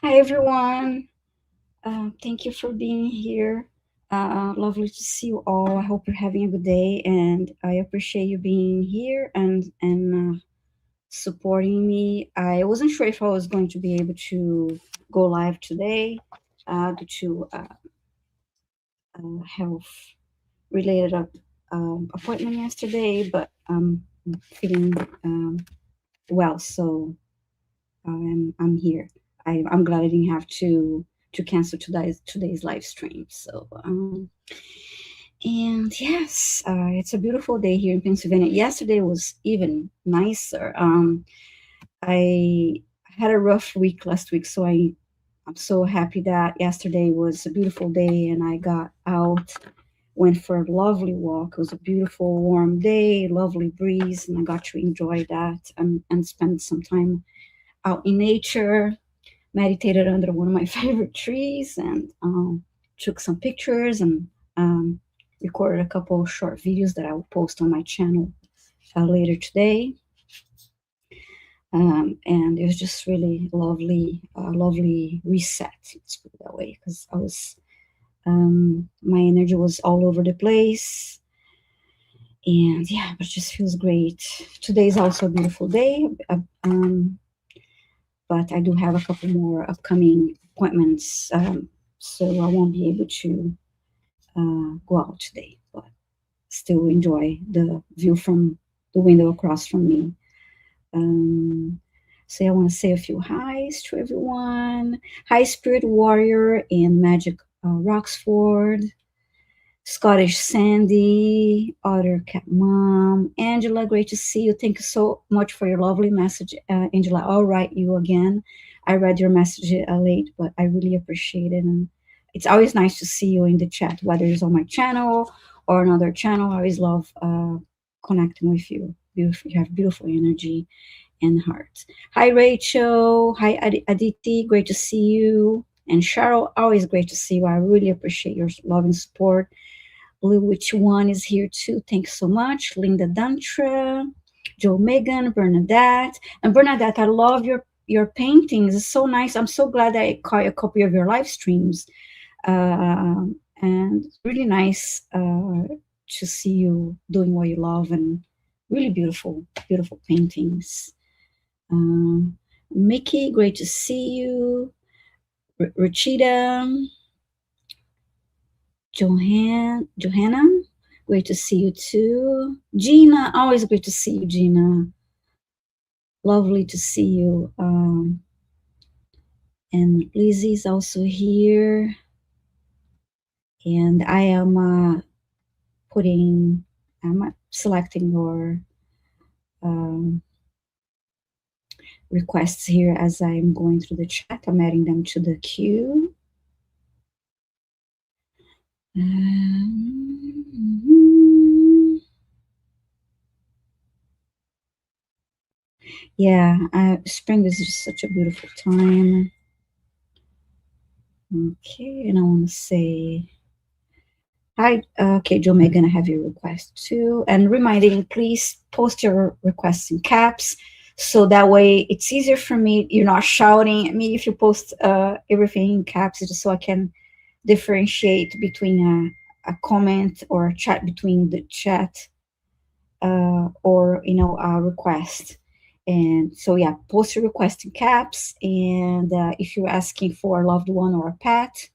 Hi, everyone. Thank you for being here. Lovely to see you all. I hope you're having a good day, and I appreciate you being here and supporting me. I wasn't sure if I was going to be able to go live today due to health related appointment yesterday, but I'm feeling well, so I'm here. I'm glad I didn't have to cancel today's live stream. So and yes, it's a beautiful day here in Pennsylvania. Yesterday was even nicer. I had a rough week last week, so I'm so happy that yesterday was a beautiful day and I got out, went for a lovely walk. It was a beautiful, warm day, lovely breeze, and I got to enjoy that and spend some time out in nature, meditated under one of my favorite trees, and took some pictures and um, recorded a couple of short videos that I will post on my channel later today. And it was just really lovely, lovely reset. Let's put it that way, because my energy was all over the place, and yeah, but it just feels great. Today is also a beautiful day. But I do have a couple more upcoming appointments, so I won't be able to go out today, but still enjoy the view from the window across from me. Um, so I want to say a few highs to everyone. Hi, Spirit Warrior in Magic Roxford. Scottish Sandy, Otter Cat Mom, Angela, great to see you. Thank you so much for your lovely message, Angela. I'll write you again. I read your message late, but I really appreciate it. And it's always nice to see you in the chat, whether it's on my channel or another channel. I always love connecting with you. Beautiful, you have beautiful energy and heart. Hi, Rachel. Hi, Aditi. Great to see you. And Cheryl, always great to see you. I really appreciate your love and support. Blue Witch One is here too. Thanks so much. Linda Dantra, Joe Megan, Bernadette. And Bernadette, I love your paintings. It's so nice. I'm so glad I caught a copy of your live streams. And it's really nice to see you doing what you love and really beautiful, beautiful paintings. Mickey, great to see you. Rachida, Johanna, great to see you too. Gina, always great to see you, Gina. Lovely to see you. And Lizzie's also here. And I am I'm selecting your requests here as I'm going through the chat. I'm adding them to the queue. Yeah, spring is just such a beautiful time. Okay, and I want to say hi. Okay, Joe, May gonna have your request too, and reminding, please post your requests in caps, so that way it's easier for me. You're not shouting at me if you post everything in caps, just so I can differentiate between a comment or a chat between the chat or a request. And so yeah, post your request in caps, and if you're asking for a loved one or a pet,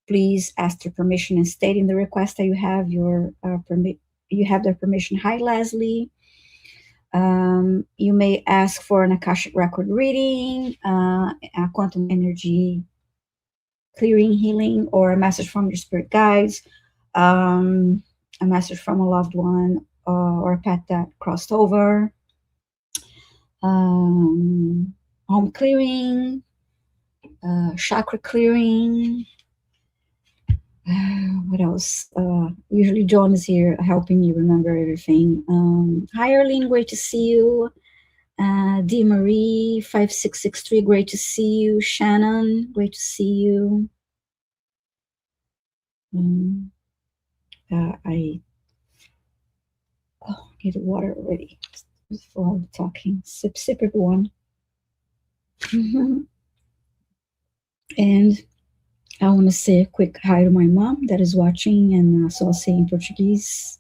please ask their permission and state in the request that you have you have their permission. Hi, Leslie. You may ask for an Akashic record reading, a quantum energy clearing, healing, or a message from your spirit guides, a message from a loved one or a pet that crossed over, home clearing, chakra clearing. What else? Usually John is here helping me remember everything. Hi, Arlene, great to see you. D. Marie, 5663, great to see you. Shannon, great to see you. I need water already. For all the talking. Sip, everyone. And I want to say a quick hi to my mom that is watching, and só sei em português.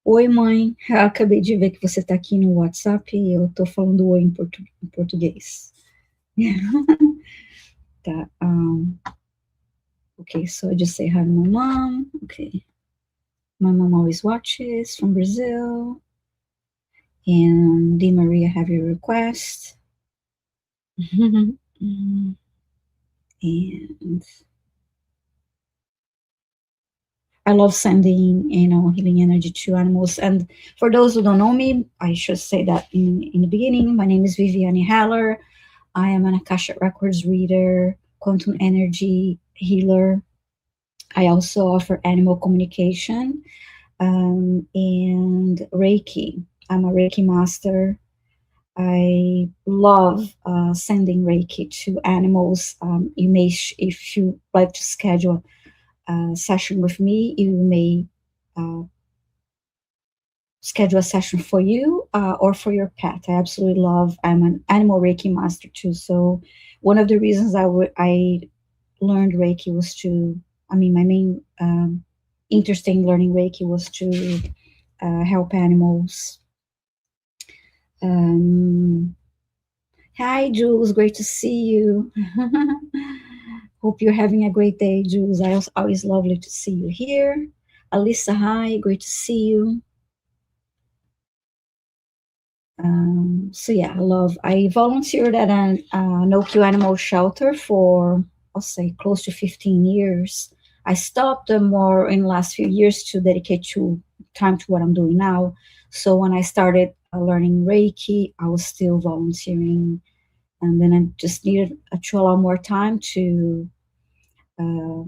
Oi, mãe. Eu acabei de ver que você está aqui no WhatsApp e eu estou falando oi em português. Tá. Okay, so I just say hi to my mom. Okay. My mom always watches from Brazil. And Di Maria, have your request. And I love sending, healing energy to animals. And for those who don't know me, I should say that in the beginning, my name is Viviane Haller. I am an Akashic Records reader, quantum energy healer. I also offer animal communication and Reiki. I'm a Reiki master. I love sending Reiki to animals. You may, if you like to schedule a session with me, you may uh, schedule a session for you or for your pet. I absolutely love. I'm an animal Reiki master too. So one of the reasons I learned Reiki was to. I mean, my main interest in learning Reiki was to help animals. Um, Hi, Jules. Great to see you. Hope you're having a great day, Jules. Always lovely to see you here. Alyssa, hi. Great to see you. So yeah, I volunteered at an no-kill animal shelter for, I'll say, close to 15 years. I stopped more in the last few years to dedicate to time to what I'm doing now. So when I started learning Reiki, I was still volunteering, and then I just needed to allow more time to uh,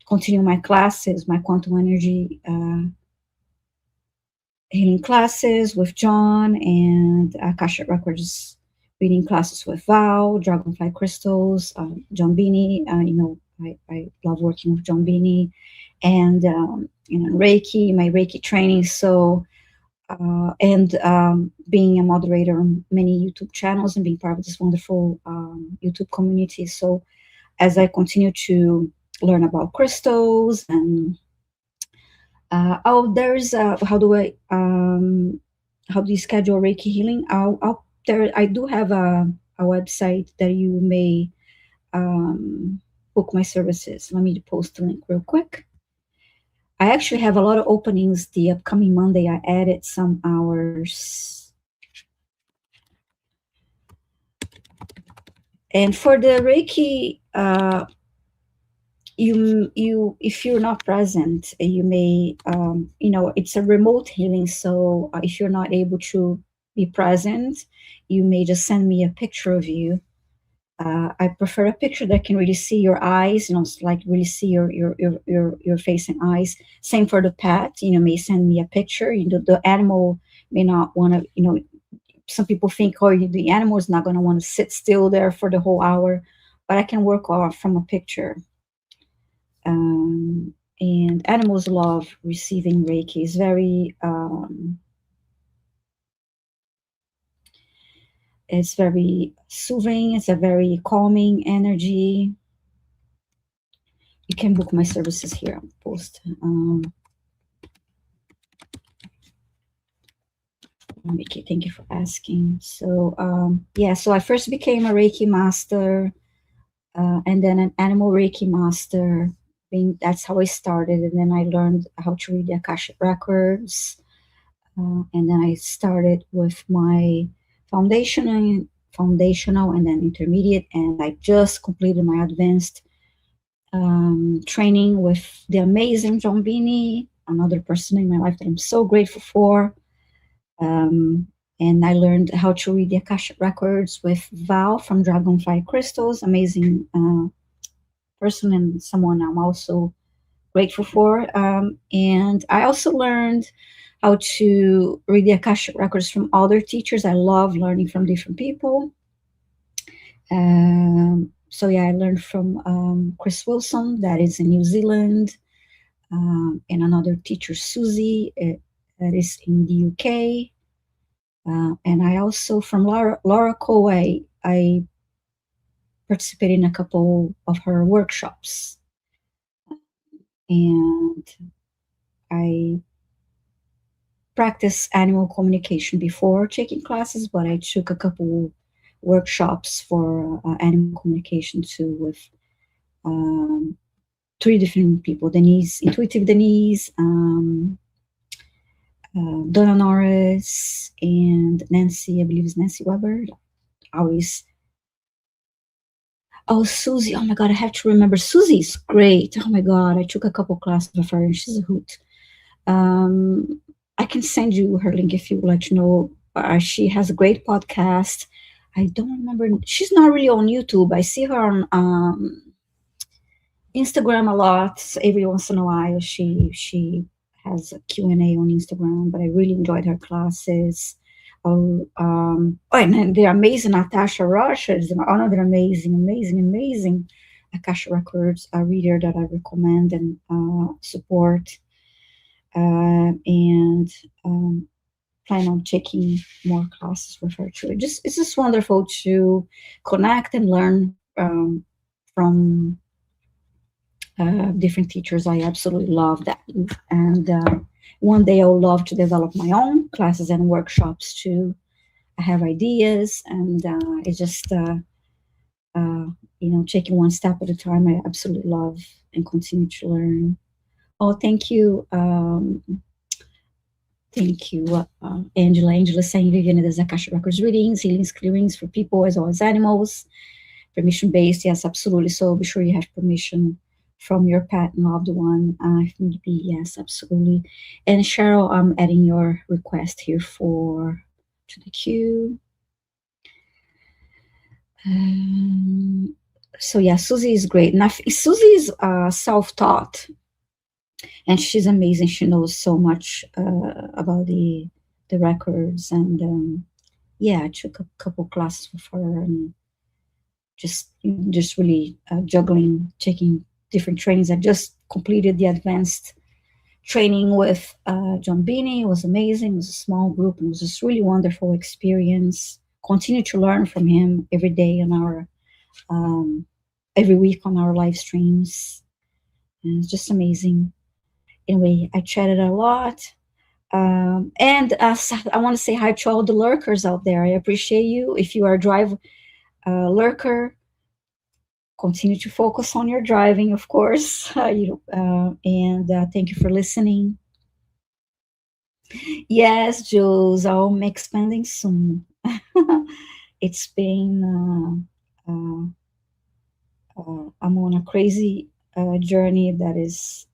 continue my classes, my quantum energy healing classes with John, and Akashic Records reading classes with Val, Dragonfly Crystals, John Beanie. I love working with John Beanie, and Reiki, my Reiki training. So, and being a moderator on many YouTube channels and being part of this wonderful YouTube community. So, as I continue to learn about crystals and there's how do you schedule Reiki healing? I do have a website that you may book my services. Let me post the link real quick. I actually have a lot of openings the upcoming Monday. I added some hours. And for the Reiki, you if you're not present, you may it's a remote healing. So if you're not able to be present, you may just send me a picture of you. I prefer a picture that can really see your eyes, like really see your face and eyes. Same for the pet, may send me a picture. The animal may not want to, some people think, oh, the animal is not going to want to sit still there for the whole hour, but I can work off from a picture. And animals love receiving Reiki. It's very soothing. It's a very calming energy. You can book my services here. I'll post. Reiki, thank you for asking. So so I first became a Reiki master, and then an animal Reiki master. That's how I started, and then I learned how to read the Akashic Records. And then I started with my foundational, and then intermediate, and I just completed my advanced training with the amazing John Beanie, another person in my life that I'm so grateful for. And I learned how to read the Akashic Records with Val from Dragonfly Crystals, amazing person and someone I'm also grateful for. And I also learned how to read the Akashic Records from other teachers. I love learning from different people. So yeah, I learned from Chris Wilson, that is in New Zealand, and another teacher, Susie, that is in the UK. And I also from Laura Cole, I participated in a couple of her workshops, and I practiced animal communication before taking classes, but I took a couple workshops for animal communication too with um, three different people: Denise, Intuitive Denise, Donna Norris, and Nancy. I believe it's Nancy Weber. Always. Oh, Susie. Oh my God, I have to remember. Susie's great. Oh my God, I took a couple classes with her, and she's a hoot. I can send you her link if you would like to know. She has a great podcast. I don't remember. She's not really on YouTube. I see her on Instagram a lot. Every once in a while, she has a Q&A on Instagram. But I really enjoyed her classes. Oh, and they're amazing. Natasha Rush is another amazing Akashic Records reader that I recommend and support. And plan on taking more classes with her too. It's just wonderful to connect and learn from different teachers. I absolutely love that, and one day I'll love to develop my own classes and workshops too. I have ideas, and it's just taking one step at a time. I absolutely love and continue to learn. Oh, thank you. Thank you, Angela. Angela saying Vivian does Akashic Records readings, healings, clearings for people as well as animals. Permission based, yes, absolutely. So be sure you have permission from your pet and loved one. If need be, yes, absolutely. And Cheryl, I'm adding your request here to the queue. So yeah, Susie is great. Now, Susie is self-taught, and she's amazing. She knows so much about the records, and yeah, I took a couple classes with her, and just really juggling, taking different trainings. I just completed the advanced training with John Beanie. It was amazing. It was a small group, and it was just really wonderful experience. Continue to learn from him every day on our every week on our live streams, and it's just amazing. Anyway, I chatted a lot. And I want to say hi to all the lurkers out there. I appreciate you. If you are a drive lurker, continue to focus on your driving, of course. And thank you for listening. Yes, Jules, I'll be expanding soon. It's been, I'm on a crazy journey that is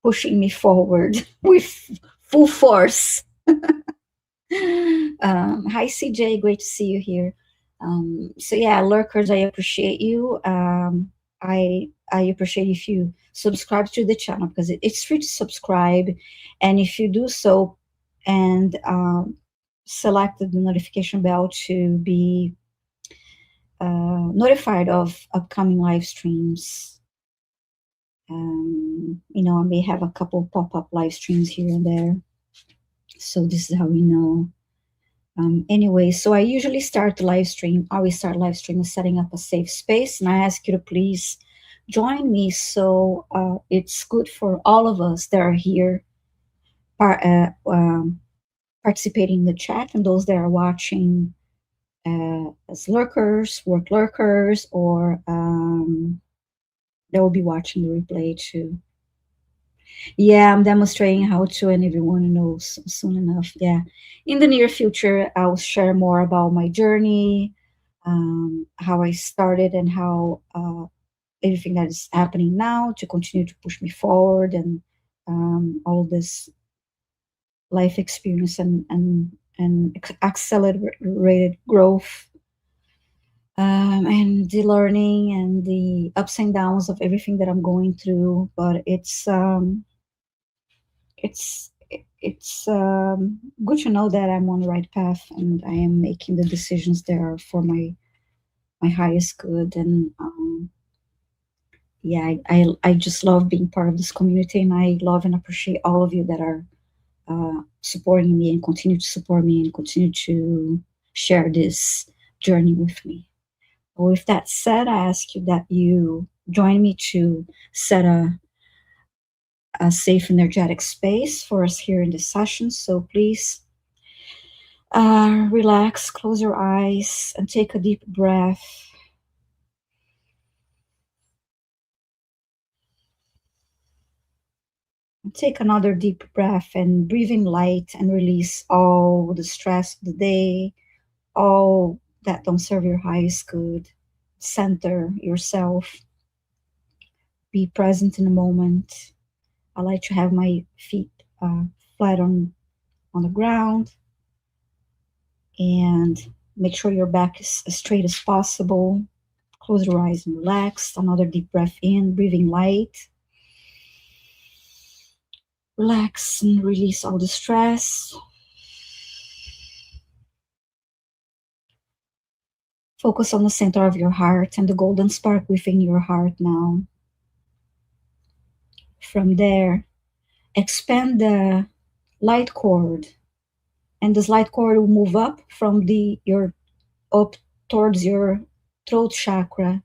pushing me forward with full force. Hi, CJ, great to see you here. So yeah, lurkers, I appreciate you. I appreciate if you subscribe to the channel because it's free to subscribe, and if you do so and select the notification bell to be notified of upcoming live streams. I may have a couple pop-up live streams here and there, so this is how we know. Anyway, so I usually start the live stream. I always start live stream with setting up a safe space, and I ask you to please join me. So it's good for all of us that are here participating in the chat, and those that are watching as lurkers, work lurkers, or they will be watching the replay too. Yeah, I'm demonstrating how to, and everyone knows soon enough. Yeah, in the near future, I'll share more about my journey, how I started, and how everything that is happening now to continue to push me forward, and all this life experience and accelerated growth, and the learning and the ups and downs of everything that I'm going through. But it's good to know that I'm on the right path and I am making the decisions that are for my highest good. And yeah, I just love being part of this community, and I love and appreciate all of you that are supporting me and continue to support me and continue to share this journey with me. With that said, I ask you that you join me to set a safe energetic space for us here in this session. So please relax, close your eyes, and take a deep breath. Take another deep breath and breathe in light and release all the stress of the day, all that don't serve your highest good. Center yourself. Be present in the moment. I like to have my feet flat on the ground, and make sure your back is as straight as possible. Close your eyes and relax. Another deep breath in, breathing light. Relax and release all the stress. Focus on the center of your heart and the golden spark within your heart now. From there, expand the light cord, and this light cord will move up from your up towards your throat chakra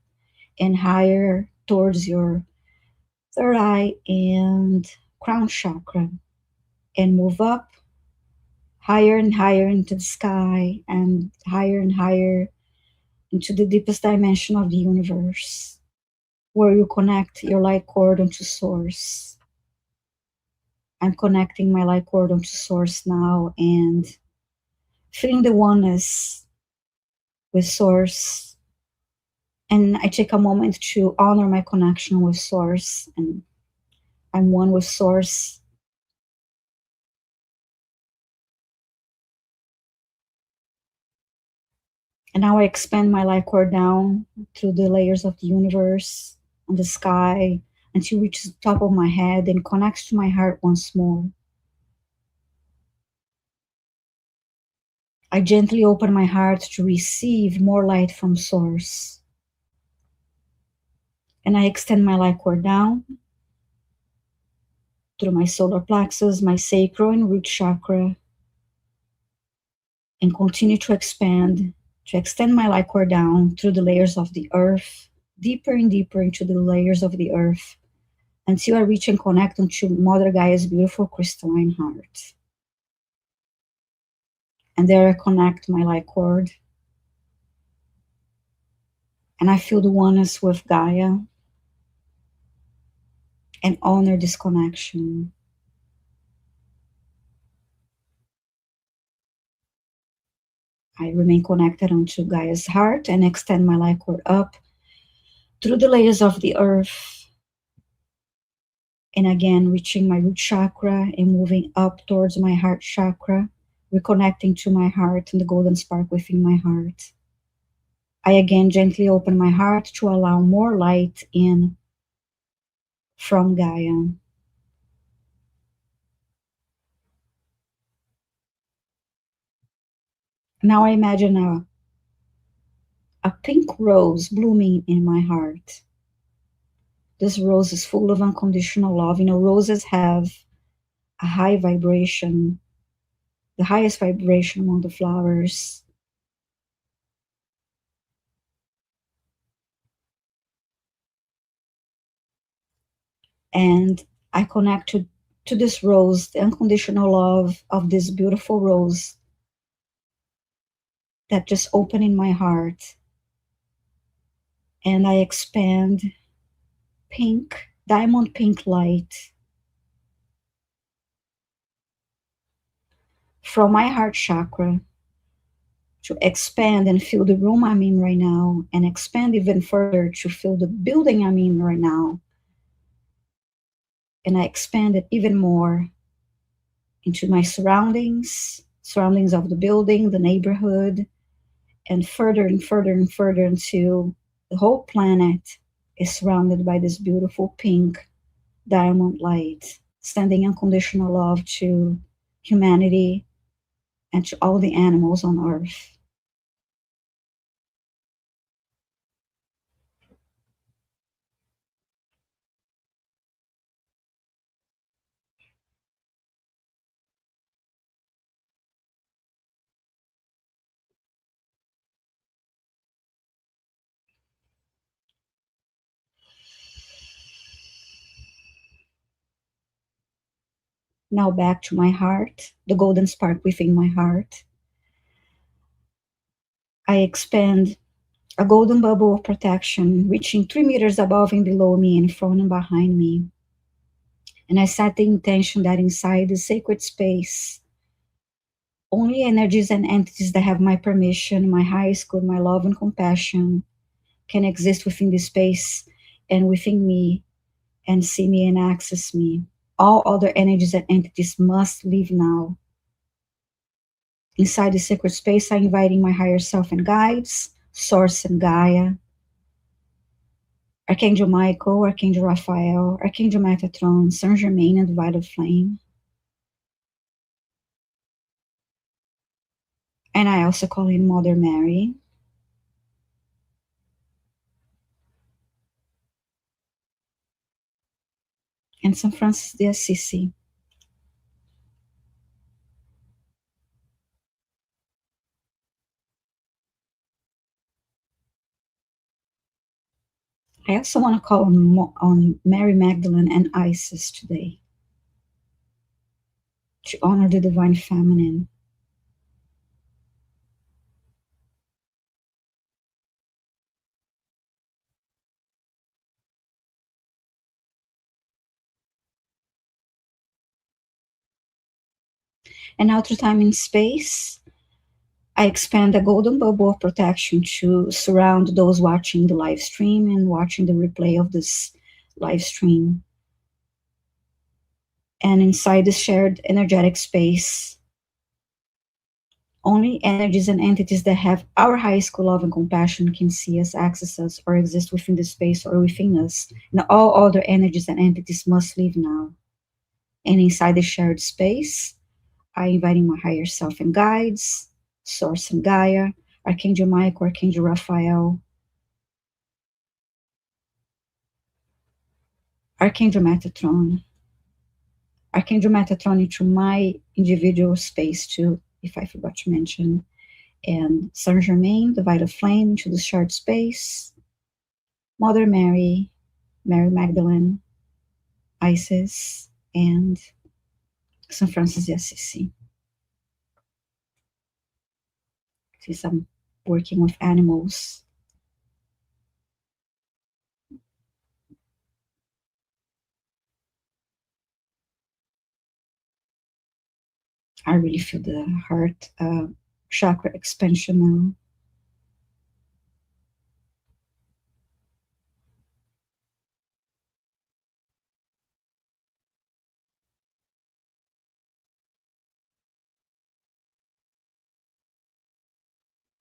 and higher towards your third eye and crown chakra, and move up higher and higher into the sky and higher into the deepest dimension of the universe, where you connect your light cord onto source. I'm connecting my light cord onto source now and feeling the oneness with source. And I take a moment to honor my connection with source, and I'm one with source. And now I expand my light cord down through the layers of the universe and the sky until it reaches the top of my head and connects to my heart once more. I gently open my heart to receive more light from source. And I extend my light cord down through my solar plexus, my sacral and root chakra, and continue to extend my light cord down through the layers of the earth, deeper and deeper into the layers of the earth, until I reach and connect onto Mother Gaia's beautiful crystalline heart. And there I connect my light cord, and I feel the oneness with Gaia and honor this connection. I remain connected onto Gaia's heart and extend my light cord up through the layers of the earth. And again, reaching my root chakra and moving up towards my heart chakra, reconnecting to my heart and the golden spark within my heart. I again gently open my heart to allow more light in from Gaia. Now I imagine a pink rose blooming in my heart. This rose is full of unconditional love. You know, roses have a high vibration, the highest vibration among the flowers. And I connect to this rose, the unconditional love of this beautiful rose that just opened in my heart. And I expand pink, diamond pink light from my heart chakra to expand and fill the room I'm in right now, and expand even further to fill the building I'm in right now. And I expand it even more into my surroundings of the building, the neighborhood, and further and further and further until the whole planet is surrounded by this beautiful pink diamond light, sending unconditional love to humanity and to all the animals on earth. Now back to my heart, the golden spark within my heart. I expand a golden bubble of protection reaching 3 meters above and below me, in front and behind me. And I set the intention that inside the sacred space, only energies and entities that have my permission, my highest good, my love and compassion can exist within this space and within me and see me and access me. All other energies and entities must leave now. Inside the sacred space, I'm inviting my higher self and guides, Source and Gaia, Archangel Michael, Archangel Raphael, Archangel Metatron, Saint Germain, and the Violet Flame. And I also call in Mother Mary, and Saint Francis de Assisi. I also want to call on Mary Magdalene and Isis today to honor the divine feminine. And now through time and space, I expand a golden bubble of protection to surround those watching the live stream and watching the replay of this live stream. And inside this shared energetic space, only energies and entities that have our highest school love and compassion can see us, access us, or exist within the space or within us. And all other energies and entities must leave now. And inside the shared space, I inviting my higher self and guides, Source and Gaia, Archangel Michael, Archangel Raphael, Archangel Metatron, Archangel Metatron into my individual space too, if I forgot to mention, and Saint Germain, the Violet Flame, into the shared space, Mother Mary, Mary Magdalene, Isis, and Saint Francis de Assisi. Since I'm working with animals, I really feel the heart chakra expansion now.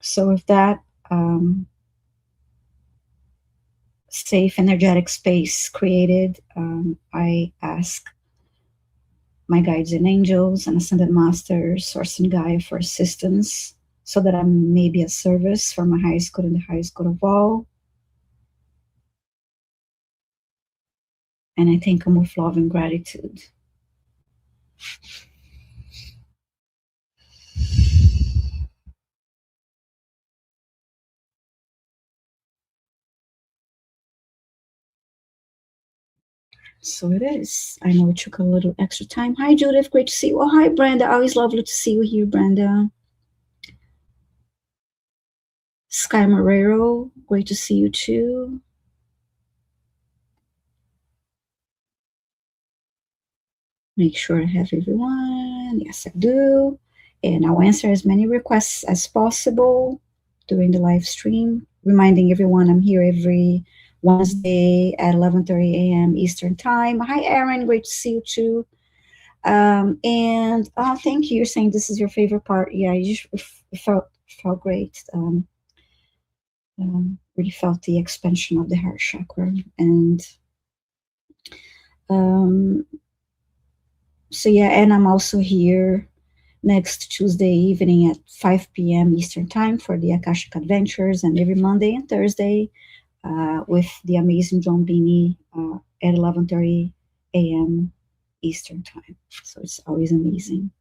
So with that safe energetic space created, I ask my guides and angels and ascended masters, Source and Gaia, for assistance so that I may be a service for my highest good and the highest good of all. And I thank them with love and gratitude. So it is. I know it took a little extra time. Hi, Judith. Great to see you. Oh, hi, Brenda. Always lovely to see you here, Brenda. Sky Marrero. Great to see you, too. Make sure I have everyone. Yes, I do. And I'll answer as many requests as possible during the live stream. Reminding everyone I'm here every Wednesday at 11:30 a.m. Eastern Time. Hi, Aaron. Great to see you, too. And thank you. You're saying this is your favorite part. Yeah, you just felt great. Really felt the expansion of the heart chakra. And so yeah, and I'm also here next Tuesday evening at 5 p.m. Eastern Time for the Akashic Adventures, and every Monday and Thursday with the amazing John Beanie at 11:30 a.m. Eastern Time. So it's always amazing.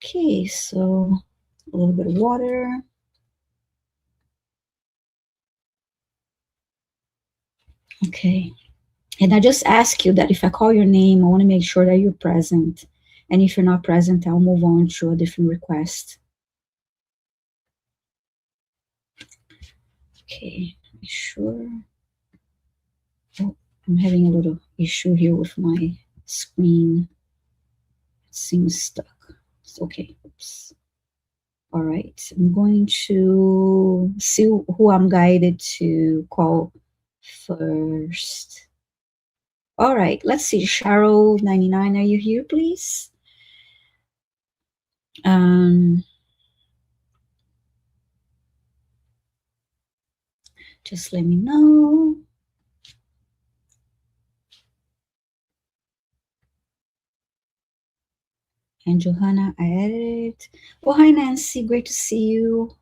Okay, so a little bit of water. Okay. And I just ask you that if I call your name, I want to make sure that you're present. And if you're not present, I'll move on to a different request. Okay, sure. Oh, I'm having a little issue here with my screen. It seems stuck. It's okay. Oops. All right. I'm going to see who I'm guided to call first. All right. Let's see. Cheryl 99, are you here, please? Um, just let me know. And Johanna, I added it. Oh, hi, Nancy. Great to see you.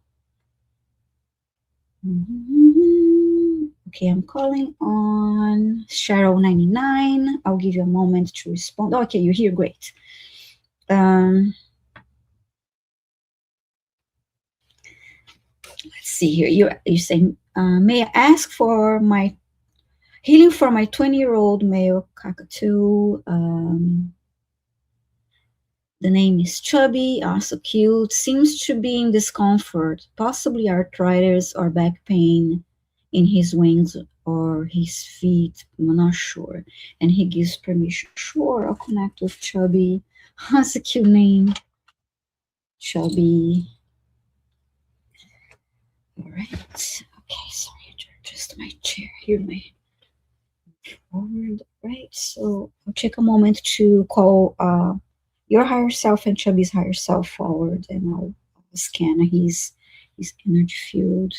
Okay, I'm calling on Cheryl 99. I'll give you a moment to respond. Okay, you're here. Great. Um, let's see here. You're saying, may I ask for my healing for my 20-year-old male cockatoo? The name is Chubby, also cute, seems to be in discomfort, possibly arthritis or back pain in his wings or his feet. I'm not sure. And he gives permission. Sure, I'll connect with Chubby. That's a cute name. Chubby. All right. Okay, sorry, just my chair here, my forward. Right. So I'll take a moment to call your higher self and Chubby's higher self forward, and I'll scan his energy field.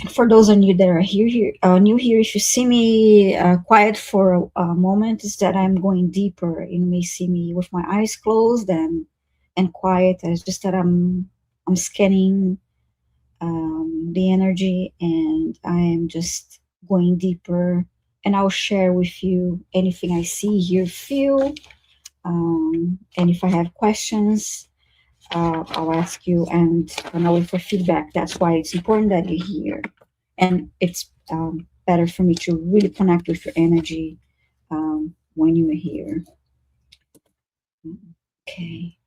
And for those of you that are new here, if you see me quiet for a moment, is that I'm going deeper. You may see me with my eyes closed and quiet. It's just that I'm scanning the energy, and I am just going deeper. And I'll share with you anything I see, hear, feel. And if I have questions, I'll ask you, and I'll wait for feedback. That's why it's important that you're here. And it's better for me to really connect with your energy when you are here. Okay.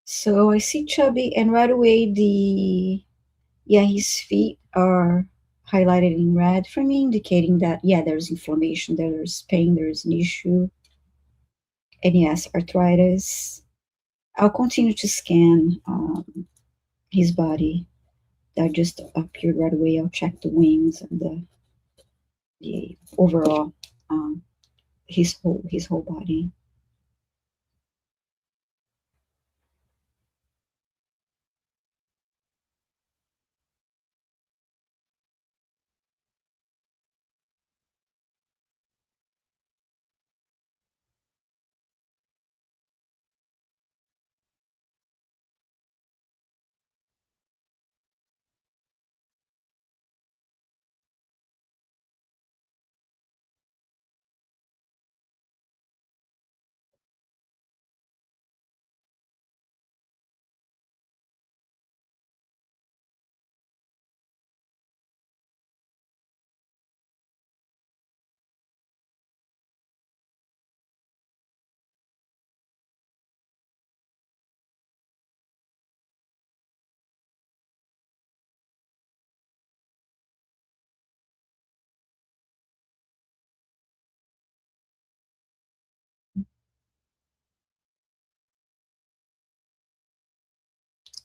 So I see Chubby, and right away his feet are highlighted in red for me, indicating that there's inflammation, there's pain, there's an issue, and yes, arthritis. I'll continue to scan his body. That just appeared right away. I'll check the wings and the overall his whole body.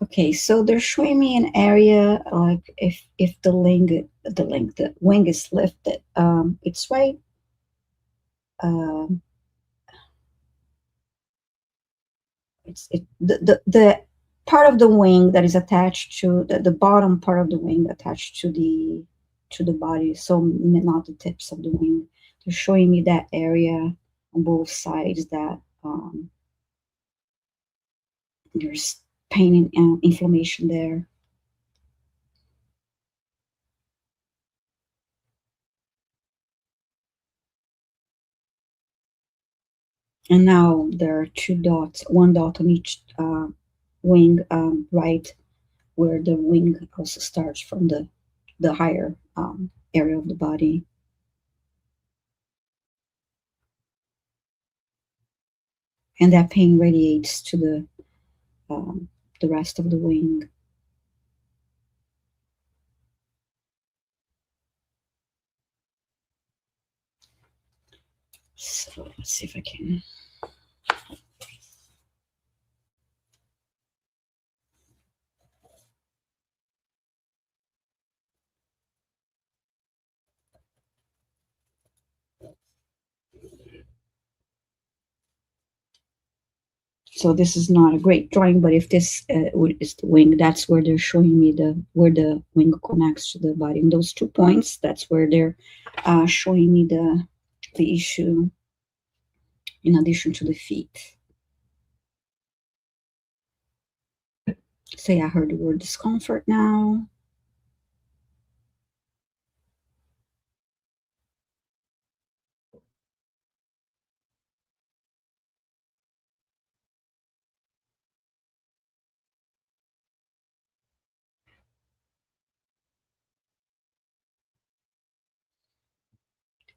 Okay, so they're showing me an area like if the wing is lifted, it's right. Um, the part of the wing that is attached to the bottom part of the wing attached to the body, so not the tips of the wing. They're showing me that area on both sides that there's pain and inflammation there. And now there are two dots, one dot on each wing, right where the wing also starts from the higher area of the body, and that pain radiates to the rest of the wing. So let's see if I can. So this is not a great drawing, but if this is the wing, that's where they're showing me the where the wing connects to the body. And those 2 points, that's where they're showing me the issue in addition to the feet. Say I heard the word discomfort now.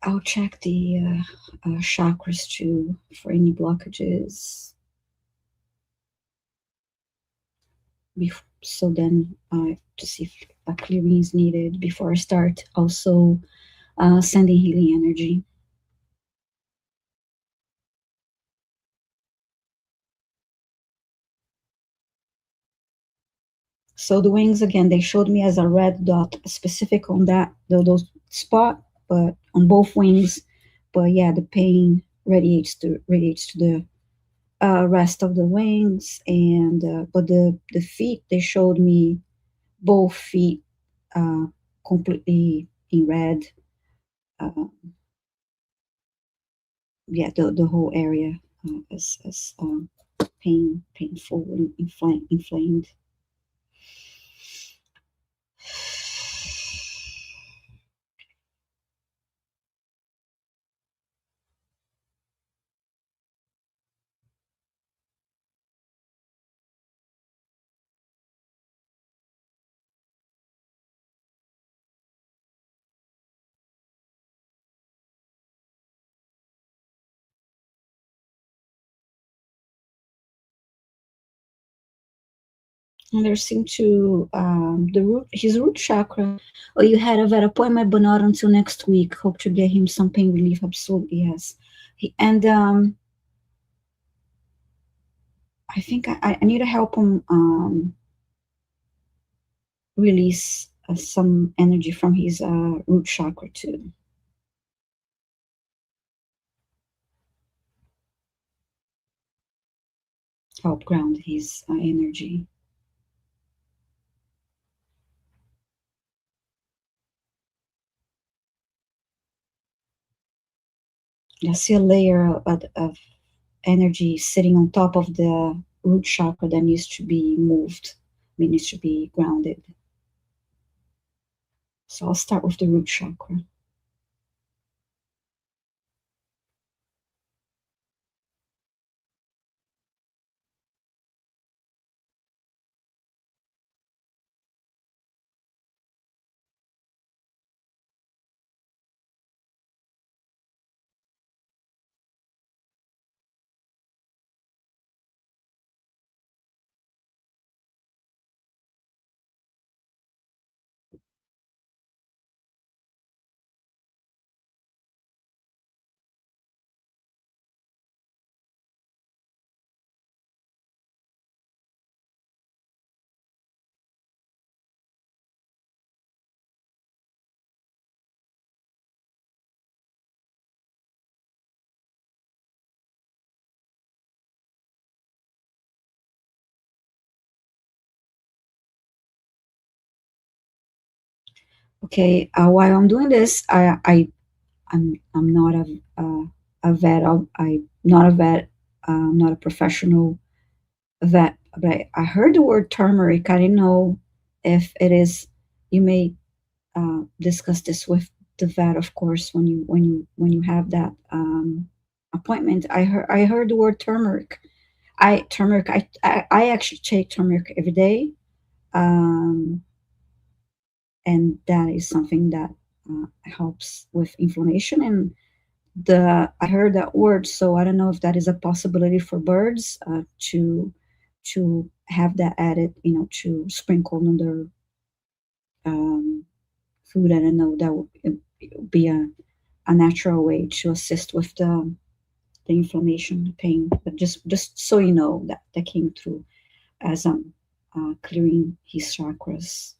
I'll check the chakras too for any blockages. So then to see if a clearing is needed before I start also sending healing energy. So the wings again, they showed me as a red dot specific on that those spot, but on both wings. But yeah, the pain radiates to the rest of the wings, and but the feet they showed me both feet uh, completely in red. Uh, yeah, the whole area is painful and inflamed. And there seemed to the root his root chakra. Oh, you had a vet appointment, but not until next week. Hope to get him some pain relief. Absolutely, yes. And I think I need to help him release some energy from his root chakra too. Help ground his energy. I see a layer of energy sitting on top of the root chakra that needs to be moved. It needs to be grounded. So I'll start with the root chakra. Okay, while I'm doing this, I'm not a vet. I'm not a vet. I'm not a professional vet. But I heard the word turmeric. I didn't know if it is. You may discuss this with the vet, of course, when you have that appointment. I heard the word turmeric. I actually take turmeric every day, um, and that is something that helps with inflammation. And the I heard that word, so I don't know if that is a possibility for birds to have that added, to sprinkle on their um, food. I don't know, that would be a natural way to assist with the inflammation, the pain. But just so you know, that came through as I'm clearing his chakras.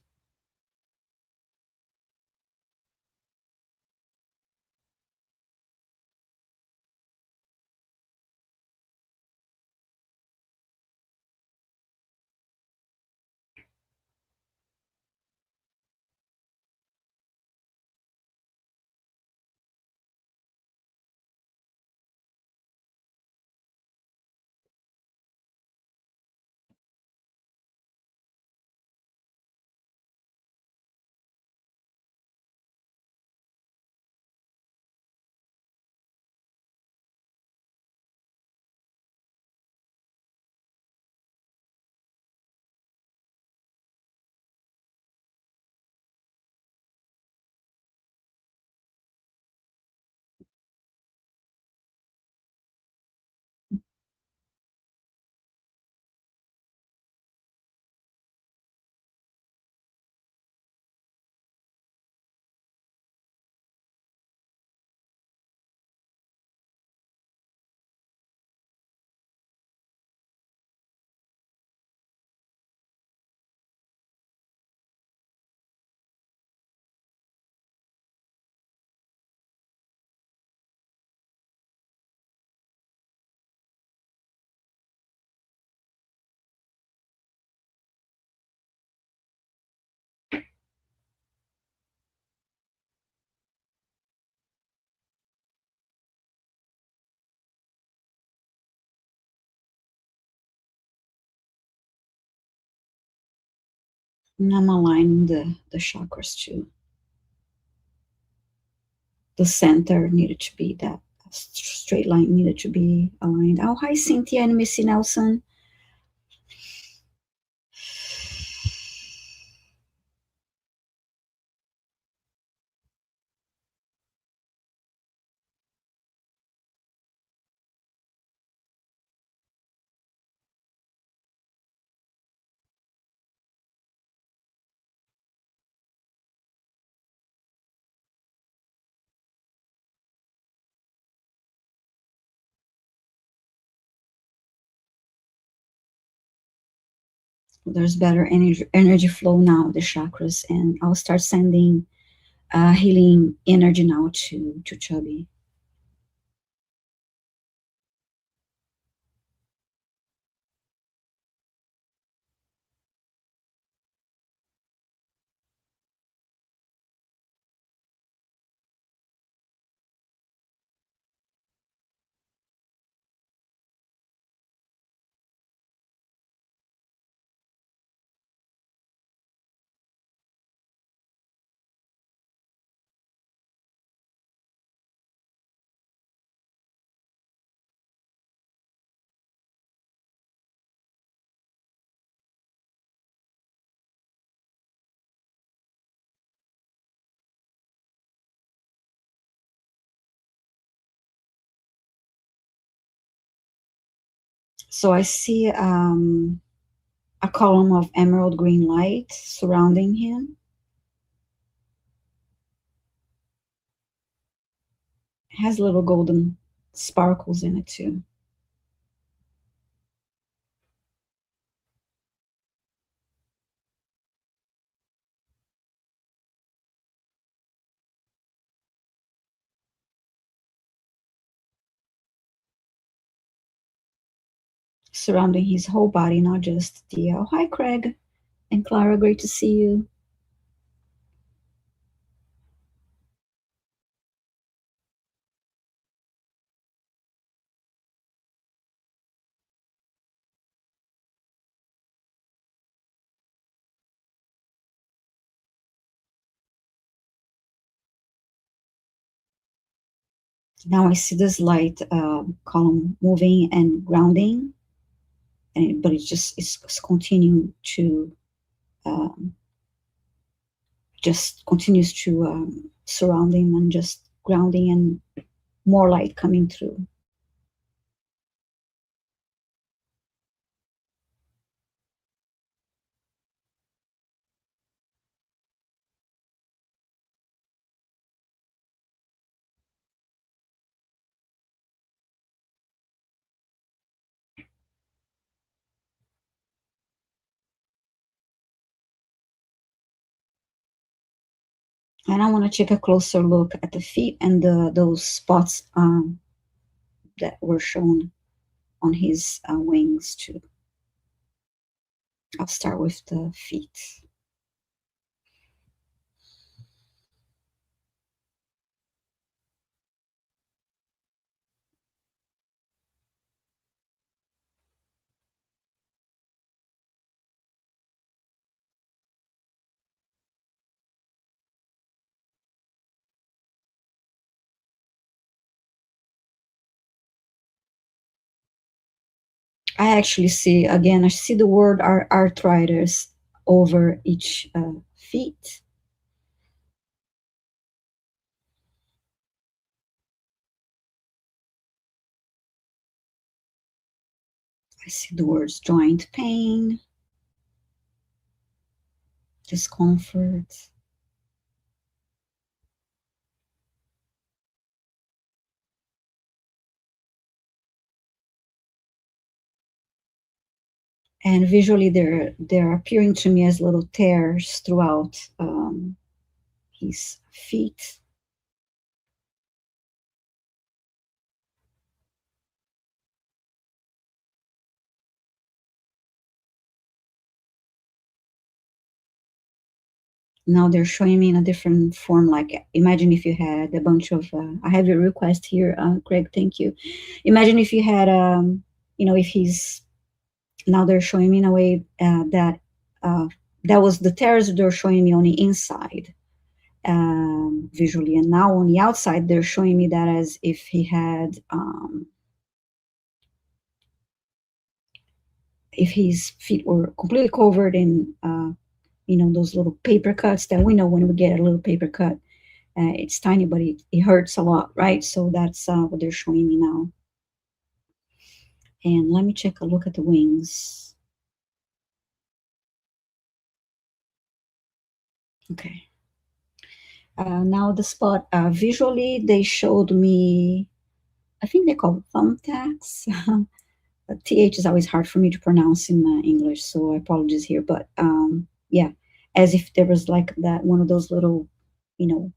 And I'm aligning the chakras too. The center needed to be that straight line needed to be aligned. Oh, hi, Cynthia and Missy Nelson. There's better energy flow now, the chakras, and I'll start sending healing energy now to Chubby. So I see a column of emerald green light surrounding him. It has little golden sparkles in it too. Surrounding his whole body, not just the. Oh, hi, Craig and Clara. Great to see you. Now I see this light column moving and grounding, but it's continuing to um, just continues to surrounding and just grounding and more light coming through. And I want to take a closer look at the feet and those spots that were shown on his wings too. I'll start with the feet. I actually see again. I see the word arthritis over each feet. I see the words joint pain, discomfort, and visually they're appearing to me as little tears throughout his feet. Now they're showing me in a different form. Like imagine if you had a bunch of. I have your request here, Craig. Thank you. Imagine if you had, if he's now they're showing me in a way that uh, that was the tears they're showing me on the inside visually, and now on the outside they're showing me that as if he had if his feet were completely covered in those little paper cuts that we know when we get a little paper cut. It's tiny, but it hurts a lot, right? So that's what they're showing me now. And let me check a look at the wings. Okay. Now the spot, visually, they showed me, I think they call it thumbtacks. TH is always hard for me to pronounce in English, so I apologize here. But yeah, as if there was like that one of those little, you know,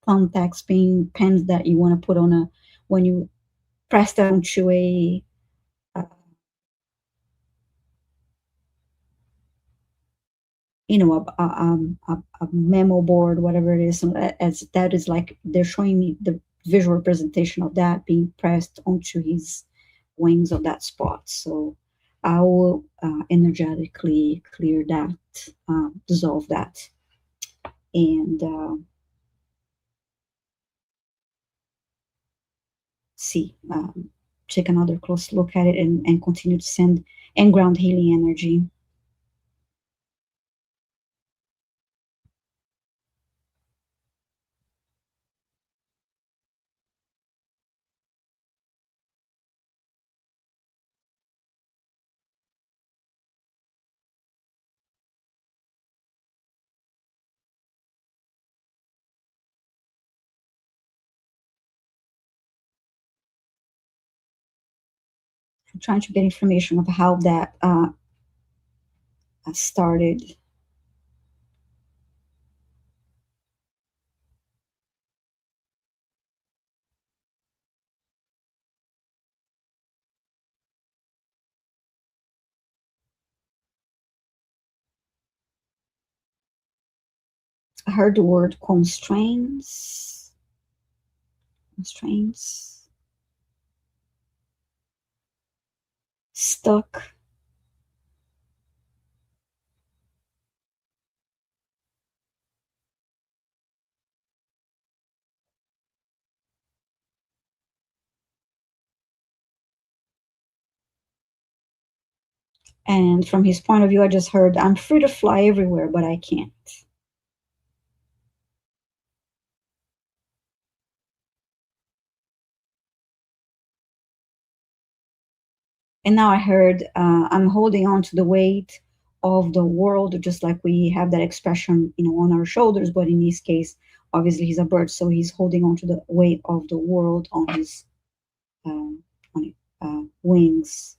thumbtacks pens that you want to put on a, when you press down to uh, a memo board, whatever it is. And as that is like they're showing me the visual representation of that being pressed onto his wings of that spot. So I will energetically clear that, dissolve that, and see, take another close look at it, and continue to send and ground healing energy. I'm trying to get information of how that started. I heard the word constraints, stuck. And from his point of view, I just heard, I'm free to fly everywhere, but I can't. And now I heard, I'm holding on to the weight of the world, just like we have that expression, on our shoulders. But in this case, obviously he's a bird, so he's holding on to the weight of the world um, on his wings,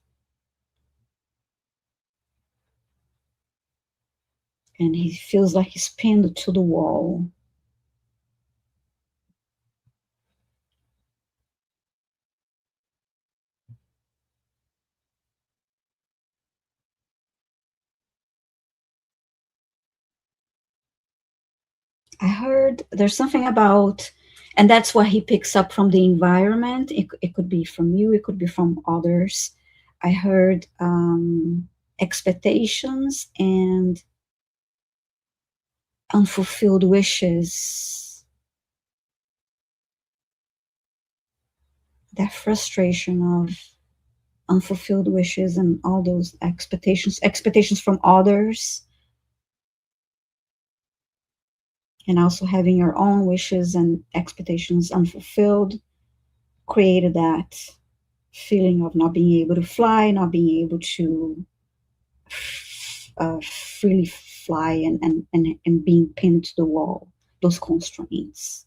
and he feels like he's pinned to the wall. I heard there's something about, and that's what he picks up from the environment. It could be from you, it could be from others. I heard expectations and unfulfilled wishes, that frustration of unfulfilled wishes and all those expectations from others, and also having your own wishes and expectations unfulfilled created that feeling of not being able to fly, not being able to freely fly, and being pinned to the wall, those constraints.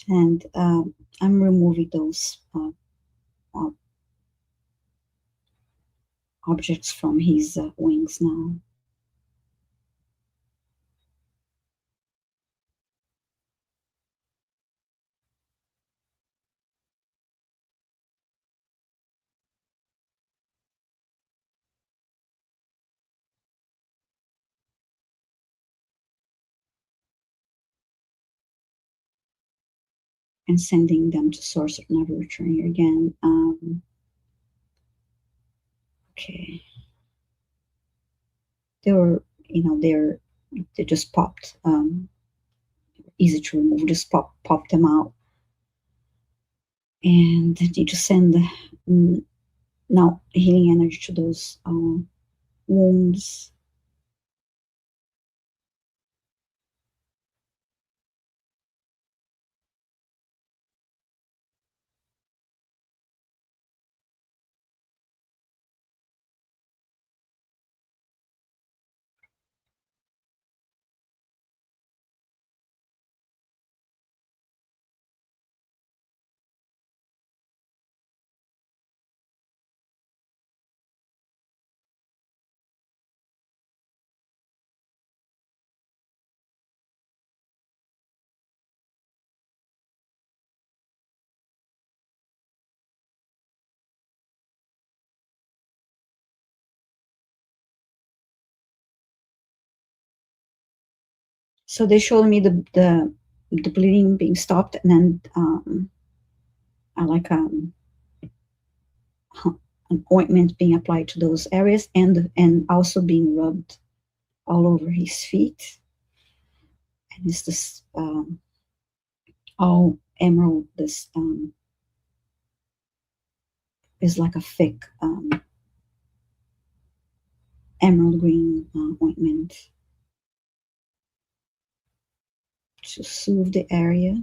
And I'm removing those objects from his wings now. And sending them to source, never return here again. Okay, they were, they just popped. Easy to remove. Just pop them out, and you just send mm, now healing energy to those wounds. So they showed me the bleeding being stopped, and then I like an ointment being applied to those areas, and also being rubbed all over his feet. And it's this all emerald. This is like a thick emerald green ointment to soothe the area.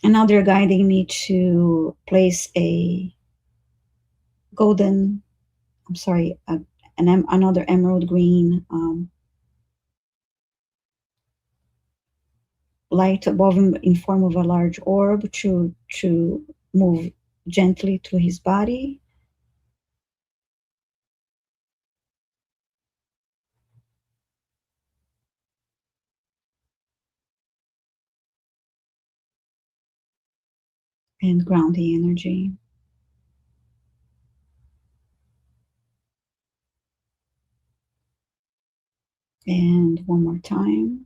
And now they're guiding me to place a golden, I'm sorry, another emerald green light above him in form of a large orb to move gently through his body. And ground the energy. And one more time.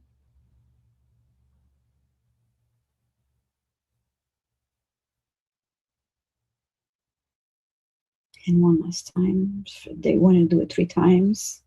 And one last time. They want to do it 3 times.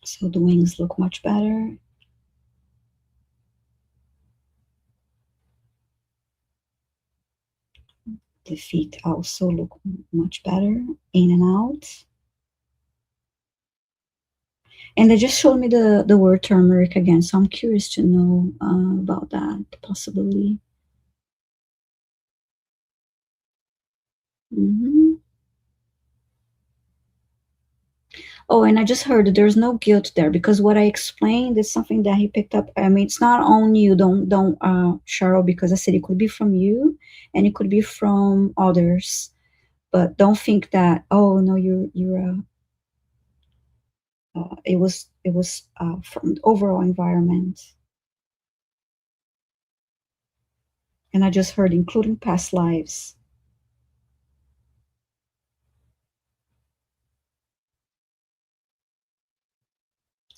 So the wings look much better. The feet also look much better, in and out. And they just showed me the word turmeric again, so I'm curious to know about that possibility. Hmm. Oh, and I just heard that there's no guilt there because what I explained is something that he picked up. I mean, it's not on you. Don't, Cheryl, because I said it could be from you, and it could be from others. But don't think that. Oh no, you're. It was from the overall environment, and I just heard including past lives.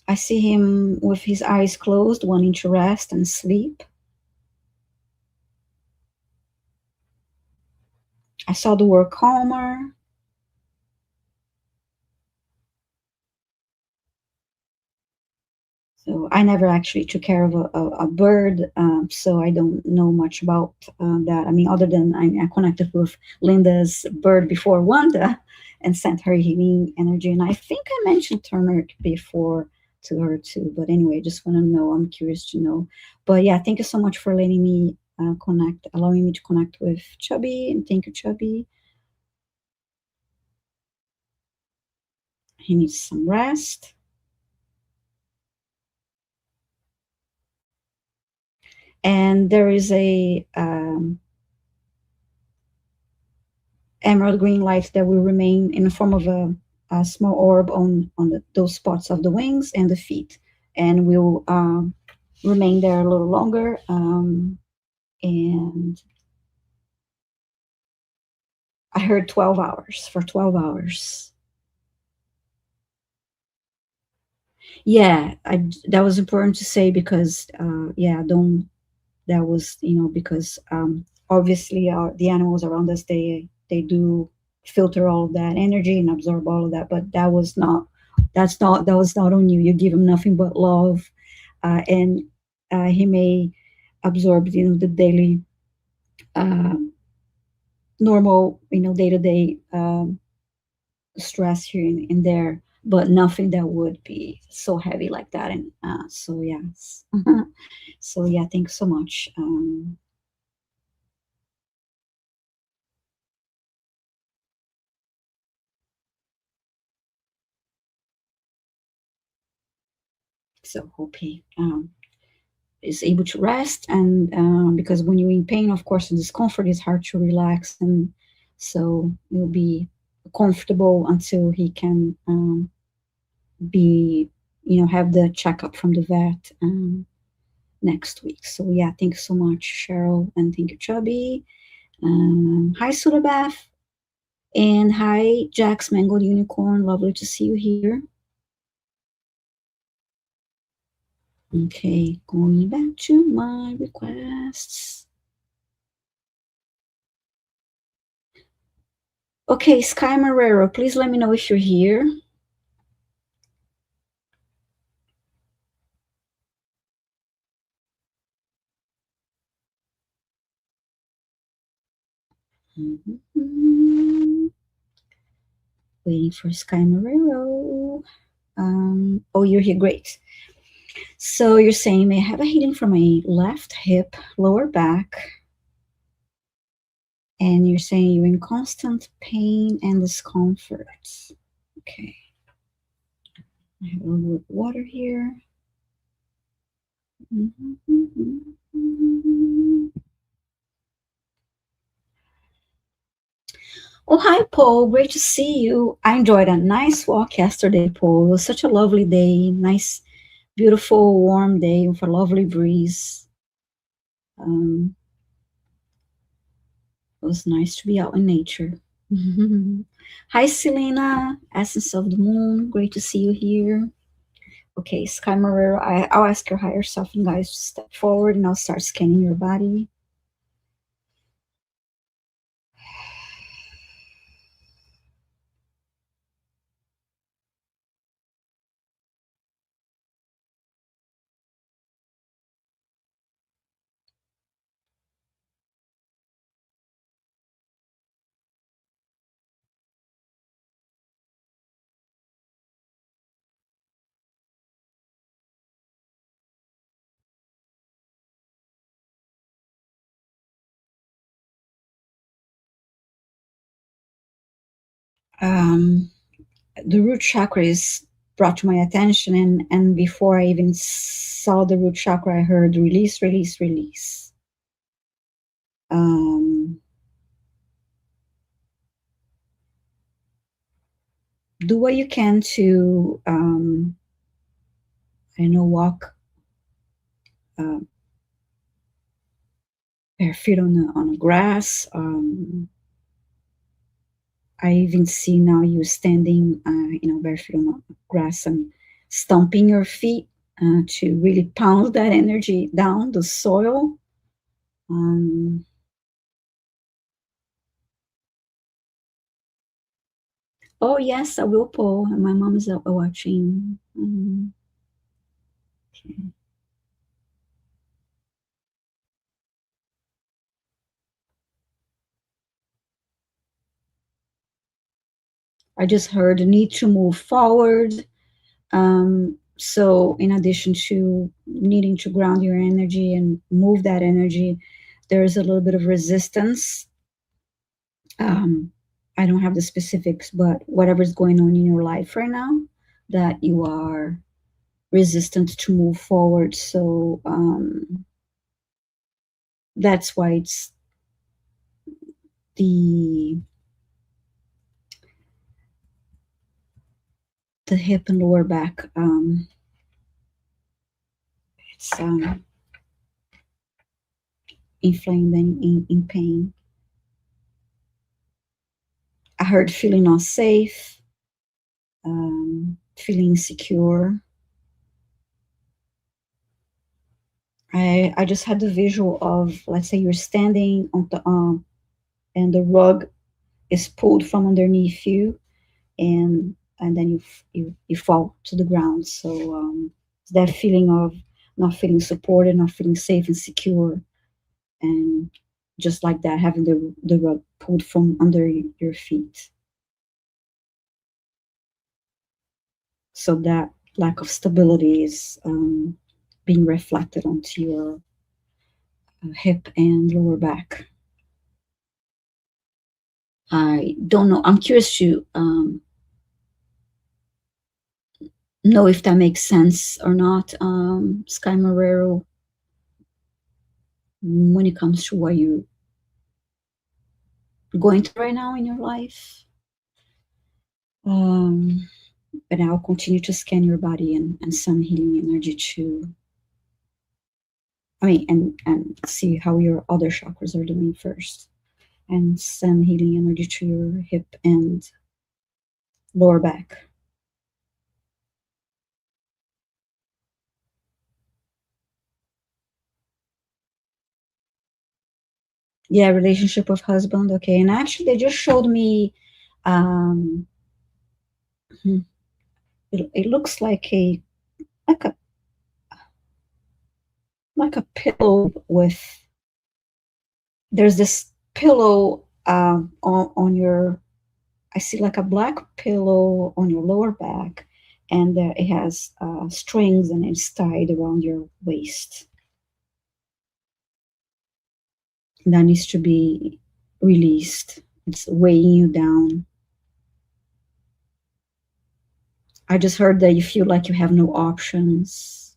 I see him with his eyes closed, wanting to rest and sleep. I saw the word calmer. So I never actually took care of a bird, so I don't know much about that. I mean, other than I connected with Linda's bird before Wanda and sent her healing energy. And I think I mentioned turmeric before to her too. But anyway, just want to know. I'm curious to know. But yeah, thank you so much for letting me connect, allowing me to connect with Chubby. And thank you, Chubby. He needs some rest. And there is a emerald green light that will remain in the form of a small orb on those spots of the wings and the feet, and will remain there a little longer. And I heard 12 hours for 12 hours. Yeah, that was important to say because, yeah, don't that was because obviously the animals around us they do filter all of that energy and absorb all of that, but that was not on you. You give him nothing but love, and he may absorb the daily uh, normal day-to-day stress here and there, but nothing that would be so heavy like that. And so yes. So yeah, thanks so much. So hope he is able to rest, and because when you're in pain, of course, the discomfort is hard to relax, and so you'll be comfortable until he can be, have the checkup from the vet next week. So yeah, thanks so much, Cheryl, and thank you, Chubby. Hi, Sudabeth, and hi, Jack's Mangled Unicorn. Lovely to see you here. Okay, going back to my requests. Okay, Sky Marrero, please let me know if you're here. Mhm. Waiting for Sky Marrero. Oh, you're here. Great. So you're saying may have a healing from my left hip, lower back, and you're saying you're in constant pain and discomfort. Okay. I have a little bit of water here. Oh, hi, Paul. Great to see you. I enjoyed a nice walk yesterday, Paul. It was such a lovely day. Nice, beautiful, warm day with a lovely breeze. Um, it was nice to be out in nature. Hi, Selena, Essence of the Moon. Great to see you here. Okay, Sky Marrero, I'll ask your higher self and guys to step forward and I'll start scanning your body. Um, the root chakra is brought to my attention, and before I even saw the root chakra, I heard release, release, release. Do what you can to I know, walk uh, barefoot on the grass. I even see now you standing, barefoot on the grass and stomping your feet to really pound that energy down the soil. Um, oh yes, I will, Paul. My mom is watching. Okay. I just heard the need to move forward. So in addition to needing to ground your energy and move that energy, there's a little bit of resistance. I don't have the specifics, but whatever's going on in your life right now, that you are resistant to move forward. So that's why it's the hip and lower back. It's inflamed and in pain. I heard feeling unsafe, feeling insecure. I just had the visual of, let's say you're standing on the and the rug is pulled from underneath you, and then you fall to the ground. So that feeling of not feeling supported, not feeling safe and secure, and just like that, having the rug pulled from under your feet. So that lack of stability is being reflected onto your hip and lower back. I don't know. I'm curious to know if that makes sense or not, Sky Marrero, when it comes to what you're going through right now in your life. But I'll continue to scan your body and send healing energy to, and see how your other chakras are doing first. And send healing energy to your hip and lower back. Yeah, relationship with husband. Okay, and actually, they just showed me. Um, hmm, it looks like a like a pillow with. There's this pillow on your. I see like a black pillow on your lower back, and it has strings and it's tied around your waist. That needs to be released. It's weighing you down. I just heard that you feel like you have no options.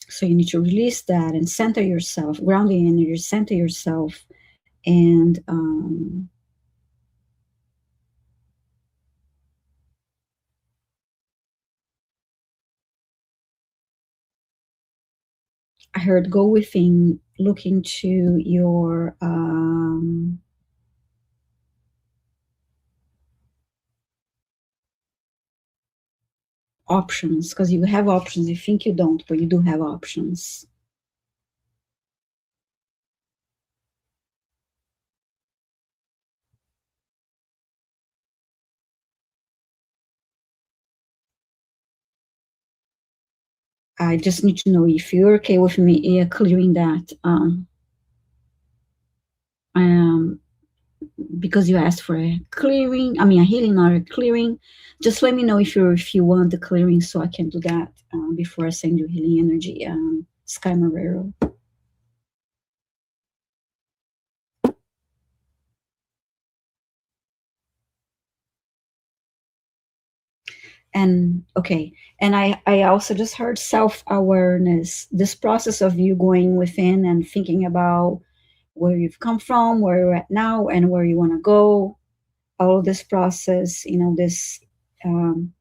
So you need to release that and center yourself, ground the energy, center yourself. And I heard go within, look into your options, because you have options. You think you don't, but you do have options. I just need to know if you're okay with me clearing that. Um, because you asked for a clearing, I mean a healing, not a clearing. Just let me know if you want the clearing, so I can do that before I send you healing energy. Sky Marrero. And okay, and I also just heard self-awareness, this process of you going within and thinking about where you've come from, where you're at now, and where you want to go. All of this process, this um,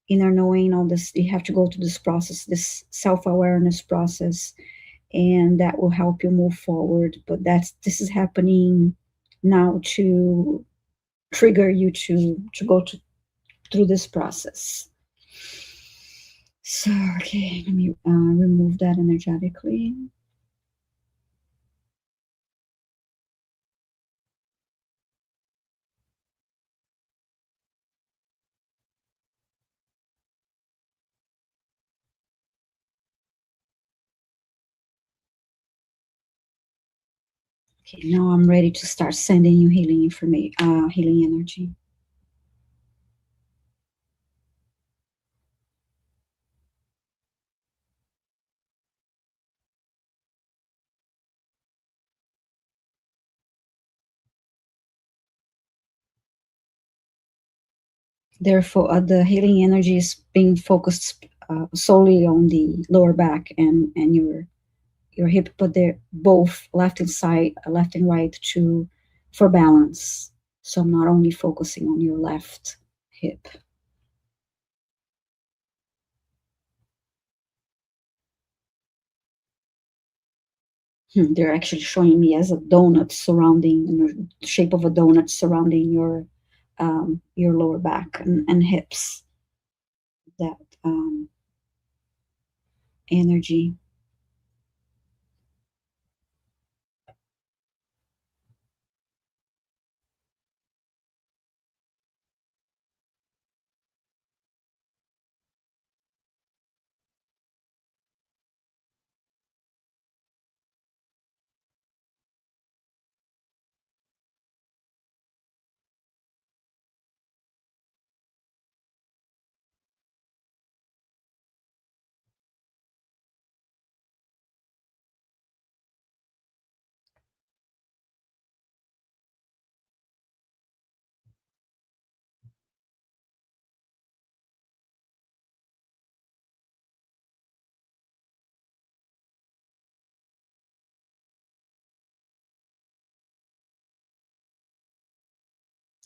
inner knowing, all this, you have to go through this process, this self-awareness process, and that will help you move forward. But this is happening now to trigger you to go through this process. So, okay, let me remove that energetically. Okay, now I'm ready to start sending you healing information, healing energy. Therefore, the healing energy is being focused solely on the lower back and your hip, but they're both left and side, left and right to for balance. So I'm not only focusing on your left hip. They're actually showing me as a donut surrounding, the shape of a donut surrounding your lower back and hips. That energy.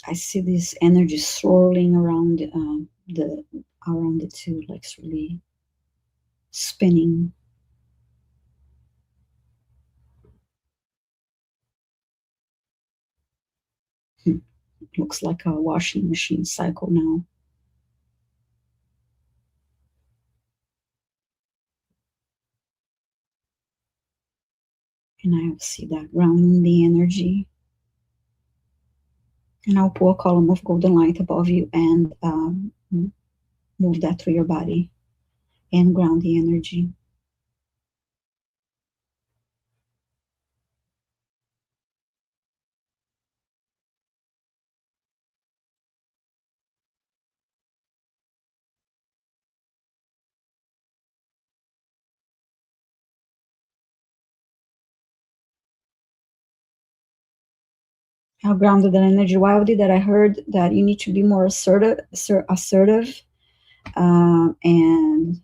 I see this energy swirling around the around it too, like it's really spinning. Hmm. Looks like a washing machine cycle now. And I see that grounding the energy. And I'll pull a column of golden light above you and move that through your body and ground the energy. How grounded that energy. Wildy, that I heard that you need to be more assertive, and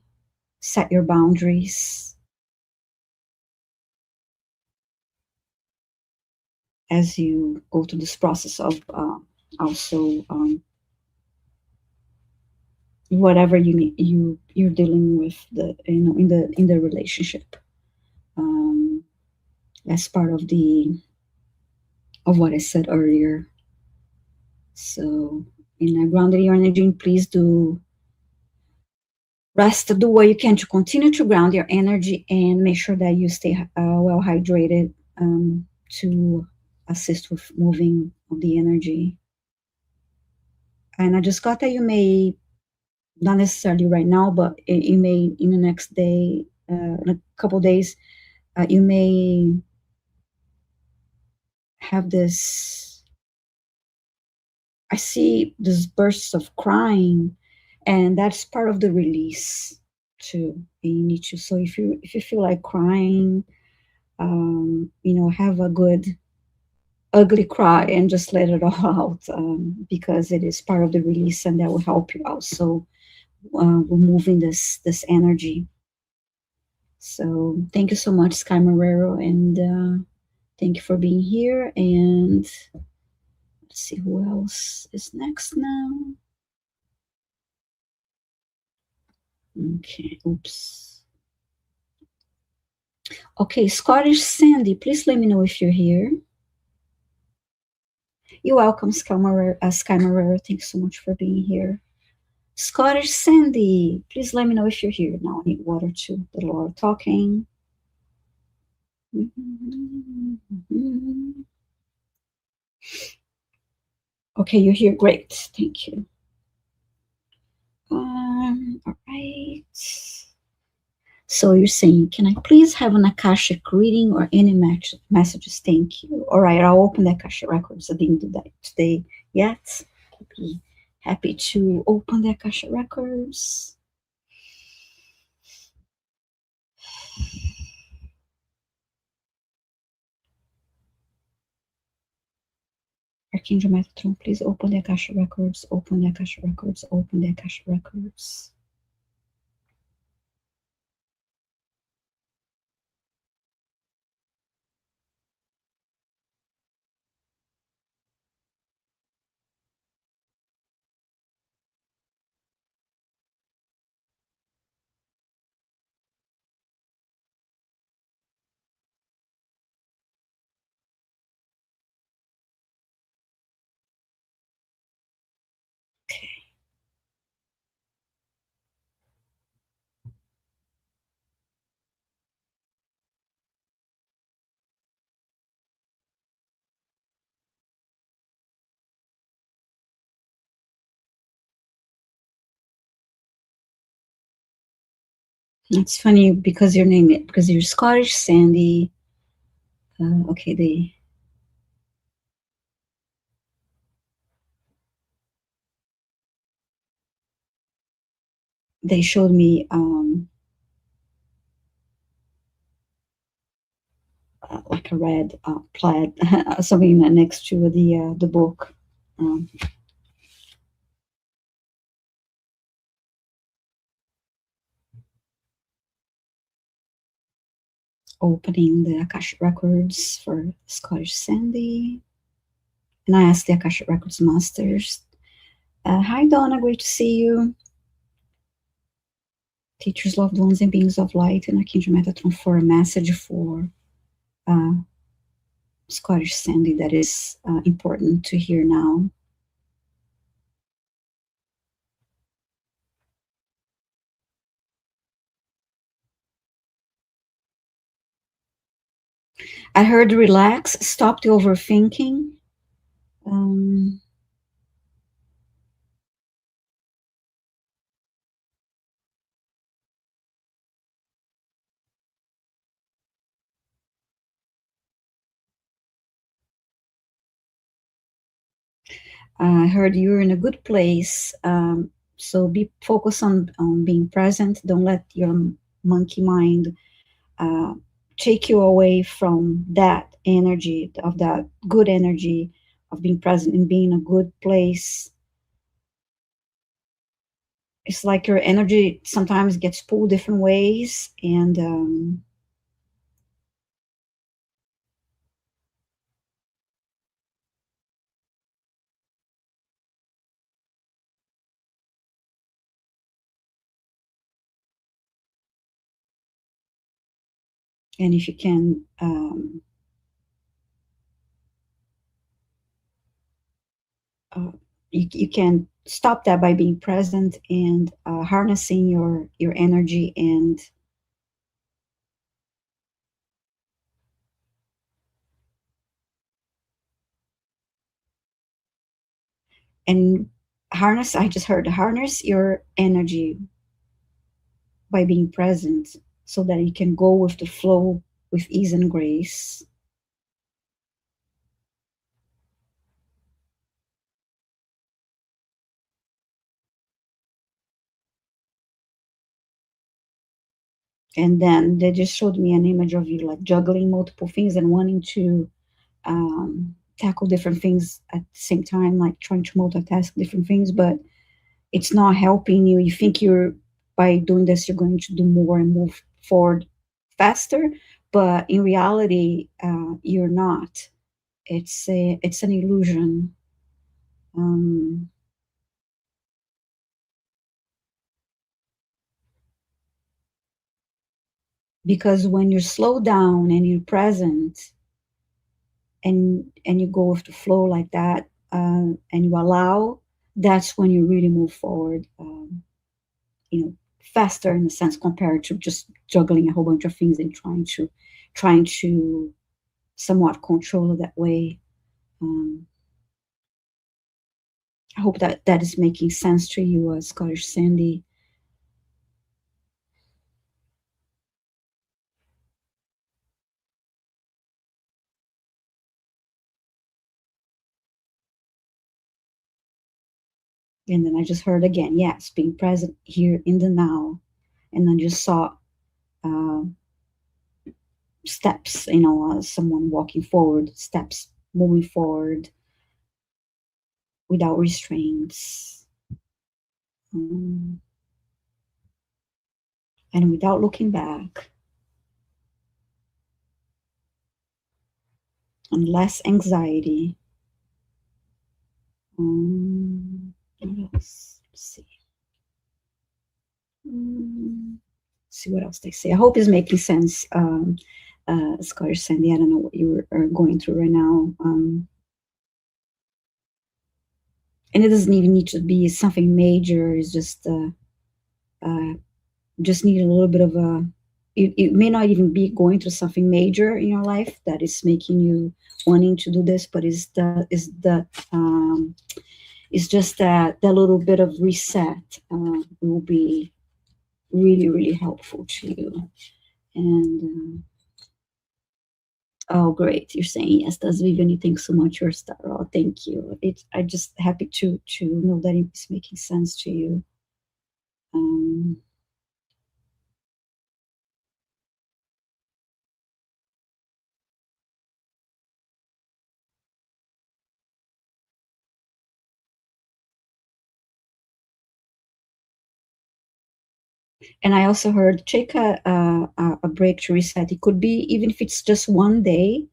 set your boundaries as you go through this process of also whatever you need, you're dealing with the in the relationship, as part of what I said earlier. So, in a grounded your energy, please do rest, do what you can to continue to ground your energy and make sure that you stay well hydrated, to assist with moving of the energy. And I just got that you may, not necessarily right now, but you may in the next day, in a couple days, you may have this. I see this bursts of crying, and that's part of the release too. And you need to. So if you feel like crying, have a good ugly cry and just let it all out, because it is part of the release, and that will help you also removing this energy. So thank you so much, Sky Marrero, and thank you for being here. And let's see who else is next now. Okay, oops. Okay, Scottish Sandy, please let me know if you're here. You're welcome, Sky Marrero. Thanks so much for being here. Scottish Sandy, please let me know if you're here. Now I need water too. The Lord talking. Okay, you're here. Great. Thank you. All right. So you're saying, can I please have an Akashic reading or any messages? Thank you. All right, I'll open the Akashic Records. I didn't do that today yet. I'll be happy to open the Akashic Records. Archangel Metatron, please open the Akashic Records, open the Akashic Records, open the Akashic Records. Okay. It's funny because your name, because you're Scottish Sandy. Okay, they showed me like a red plaid, something next to the book. Opening the Akashic Records for Scottish Sandy. And I asked the Akashic Records Masters. Hi, Donna, great to see you. Teachers, loved ones, and beings of light, and Archangel Metatron for a message for Scottish Sandy that is important to hear now. I heard relax, stop the overthinking. Um, I heard you're in a good place. So be focused on being present. Don't let your monkey mind uh, take you away from that energy, of that good energy of being present and being in a good place. It's like your energy sometimes gets pulled different ways, and if you can, uh, you can stop that by being present and harnessing your energy and harness. I just heard harness your energy by being present, so that you can go with the flow with ease and grace. And then they just showed me an image of you like juggling multiple things and wanting to tackle different things at the same time, like trying to multitask different things, but it's not helping you. You think you're, by doing this, you're going to do more and move forward faster, but in reality, you're not. It's an illusion. Um, because when you're slowed down and you're present, and you go with the flow like that, and you allow, that's when you really move forward, faster in a sense, compared to just juggling a whole bunch of things and trying to somewhat control it that way. um, I hope that that is making sense to you, Scottish Sandy. And then I just heard again, yes, being present here in the now. And I just saw uh, steps, someone walking forward, steps moving forward without restraints, um, and without looking back, and less anxiety. What else? Let's see. See what else they say. I hope it's making sense, Scottish Sandy. I don't know what you are going through right now. And it doesn't even need to be something major. It's uh, just need a little bit of a. It may not even be going through something major in your life that is making you wanting to do this, but it's just that little bit of reset will be really, really helpful to you. And oh, great! You're saying yes. Does Vivian? Thanks so much. You're a star. Oh, thank you. I'm just happy to know that it's making sense to you. Um, and I also heard take a break to reset. It could be even if it's just one day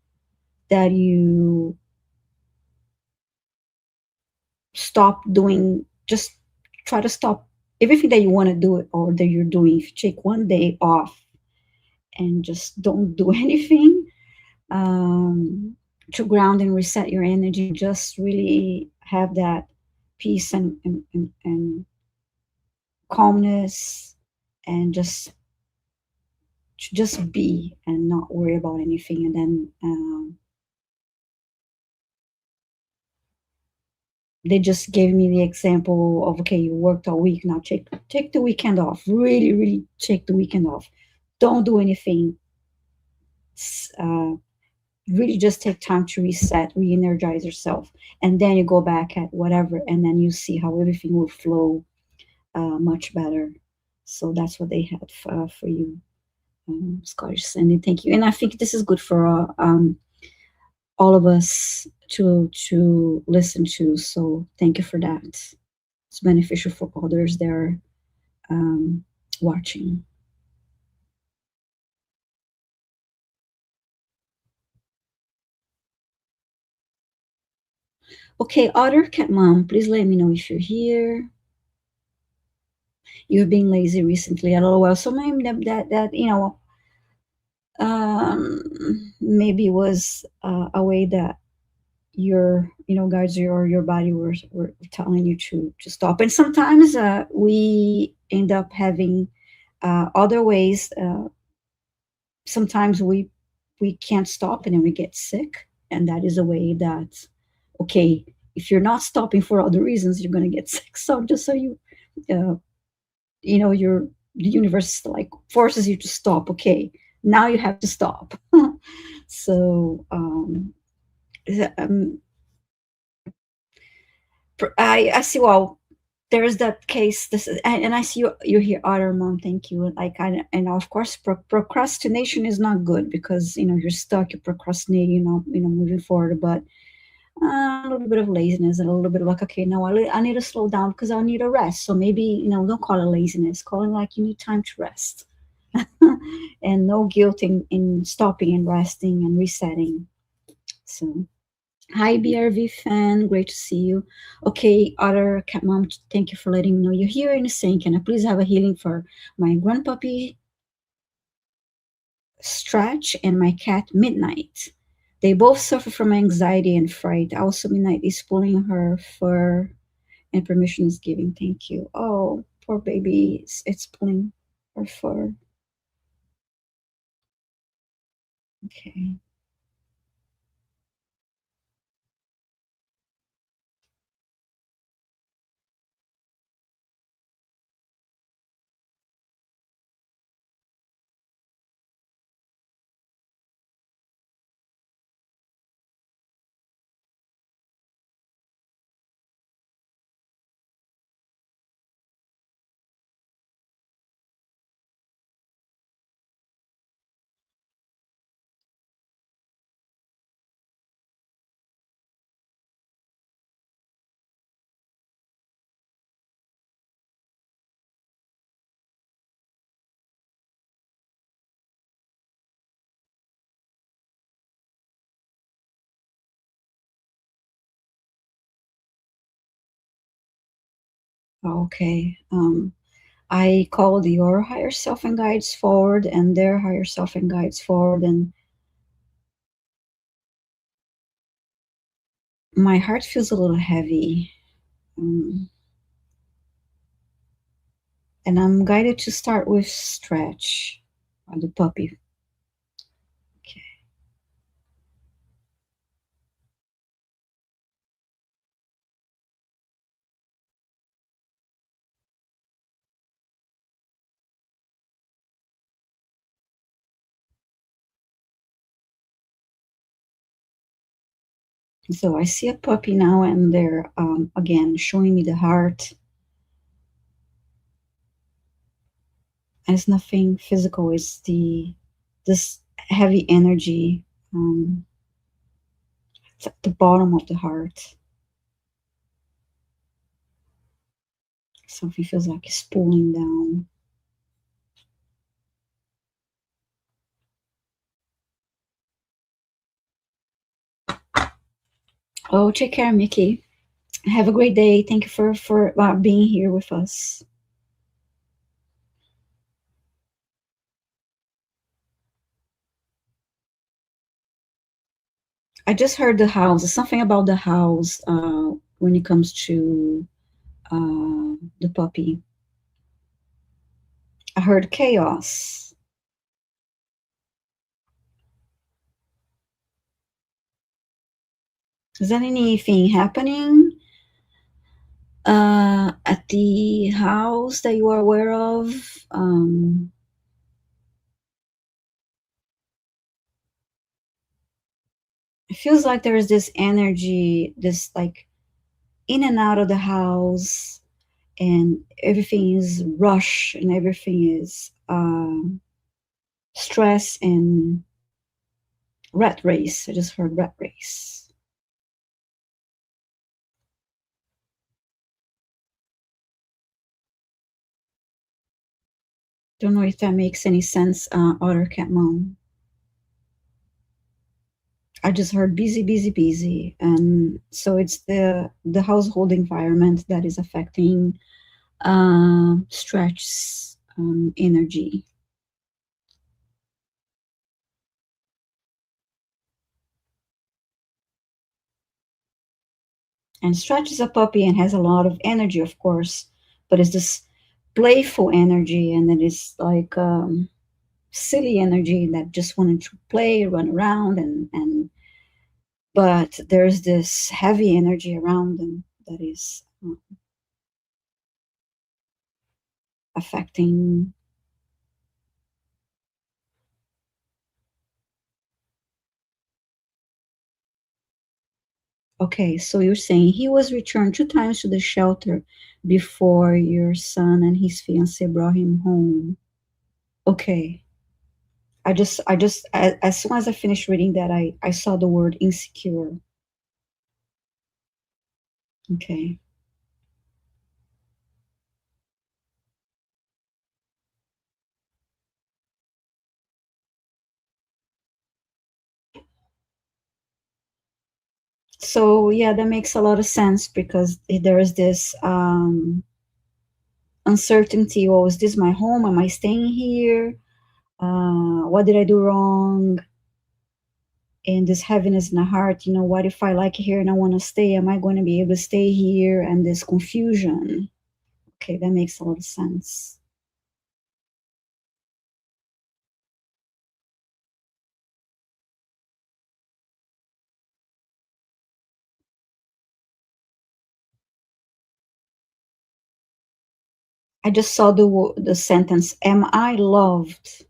that you stop doing. Just try to stop everything that you want to do or that you're doing. If you take one day off and just don't do anything, um, to ground and reset your energy, just really have that peace and calmness, and just to just be and not worry about anything. And then they just gave me the example of, okay, you worked all week, now take the weekend off. Really, really take the weekend off. Don't do anything. Uh, really just take time to reset, re-energize yourself, and then you go back at whatever, and then you see how everything will flow much better. So that's what they had for you, Scottish Sandy. Thank you. And I think this is good for all of us to listen to. So thank you for that. It's beneficial for others that are watching. Okay, Otter Cat Mom, please let me know if you're here. You've been lazy recently. LOL. So maybe that maybe was a way that your guys your body were telling you to stop. And sometimes we end up having other ways. Sometimes we can't stop and then we get sick, and that is a way that, okay, if you're not stopping for other reasons, you're going to get sick. So just so uh, your the universe like forces you to stop. Okay, now you have to stop. So um, I see. Well, there's that case. This is, and I see you here, Otter Mom. Thank you. Like and of course, procrastination is not good because you're stuck. You procrastinate. Moving forward, but a little bit of laziness and a little bit of like, okay, no, I need to slow down because I need a rest. So maybe don't call it laziness. Call it like you need time to rest, and no guilt in stopping and resting and resetting. So. Hi, BRV fan. Great to see you. Okay, Otter Cat Mom, thank you for letting me know you're here and saying, can I please have a healing for my grandpuppy Stretch and my cat Midnight? They both suffer from anxiety and fright. Also, Midnight is pulling her fur and permission is given. Thank you. Oh, poor baby. It's pulling her fur. Okay. Okay. I called your higher self and guides forward and their higher self and guides forward, and my heart feels a little heavy. Um, and I'm guided to start with Stretch, the puppy. Okay. So I see a puppy now, and they're again showing me the heart. And it's nothing physical. It's this heavy energy. It's at the bottom of the heart. Something feels like it's pulling down. Oh, take care, Mickey. Have a great day. Thank you for being here with us. I just heard the house. There's something about the house when it comes to the puppy. I heard chaos. Is there anything happening at the house that you are aware of? It feels like there is this energy, this like in and out of the house, and everything is rush and everything is stress and rat race. I just heard rat race. Don't know if that makes any sense, Otter Cat Mom. I just heard busy, busy, busy, and so it's the household environment that is affecting Stretch's energy. And Stretch is a puppy and has a lot of energy, of course, but it's this playful energy, and then it's like silly energy that just wanted to play, run around, and but there's this heavy energy around them that is affecting. Okay, so you're saying he was returned 2 times to the shelter before your son and his fiance brought him home. Okay. As soon as I finished reading that, I saw the word insecure. Okay. So yeah, that makes a lot of sense because there is this uncertainty. Oh, is this my home? Am I staying here? What did I do wrong? And this heaviness in the heart, what if I like it here and I want to stay? Am I going to be able to stay here? And this confusion. Okay, that makes a lot of sense. I just saw the sentence, am I loved?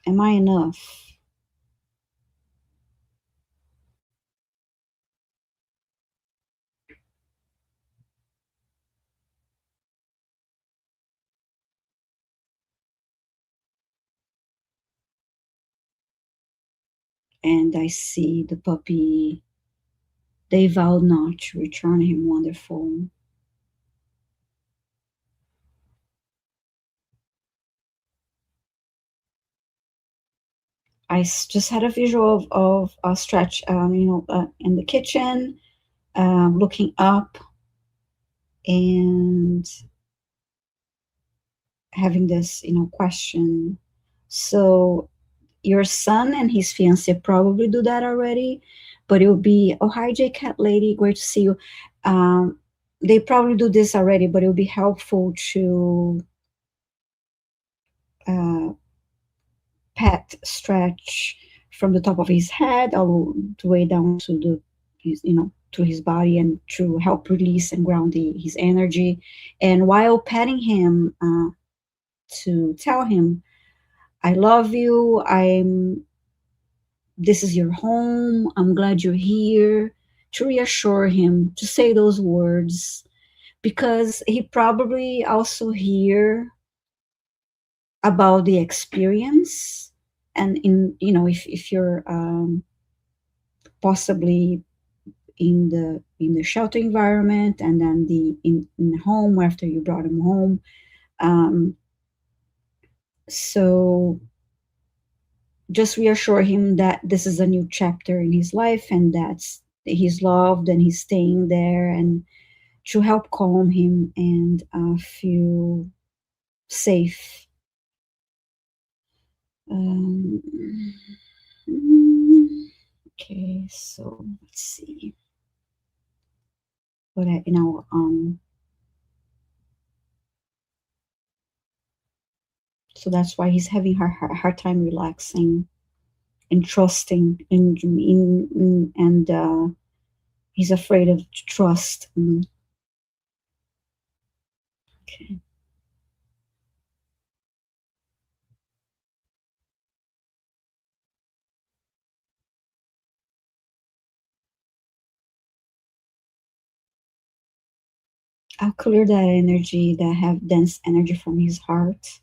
Am I enough? And I see the puppy, they vowed not to return him wonderful. Just had a visual of a Stretch, in the kitchen, looking up and having this, question. So your son and his fiance probably do that already, but it will be, oh, hi, J Cat Lady, great to see you. They probably do this already, but it would be helpful to uh, pat Stretch from the top of his head all the way down to to his body, and to help release and ground his energy. And while patting him, to tell him, I love you. This is your home. I'm glad you're here. To reassure him, to say those words, because he probably also hear about the experience. And if you're possibly in the shelter environment, and then in the home after you brought him home, um, so just reassure him that this is a new chapter in his life, and that's he's loved and he's staying there, and to help calm him and feel safe. um, okay, so let's see what I so that's why he's having hard time relaxing. and trusting and he's afraid of trust. Okay. I'll clear that energy, that have dense energy from his heart.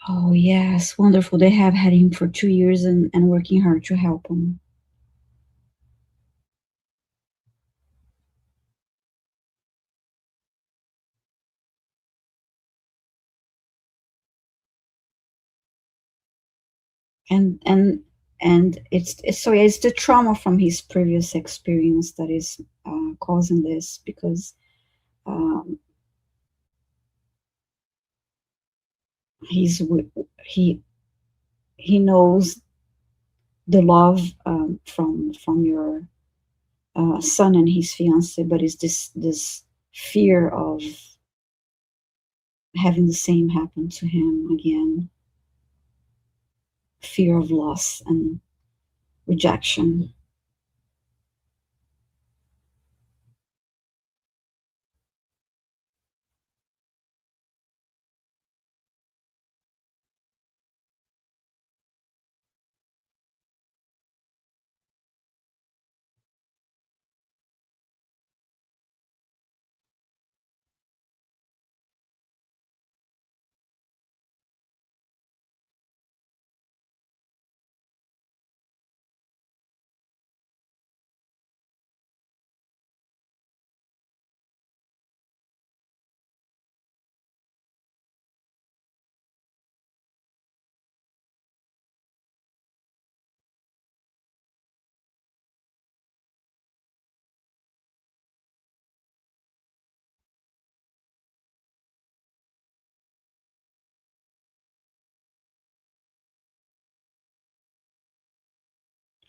Oh yes, wonderful. They have had him for 2 years and working hard to help him. And it's so yeah, it's the trauma from his previous experience that is causing this because um, he's he he knows the love from your son and his fiance, but it's this fear of having the same happen to him again, fear of loss and rejection.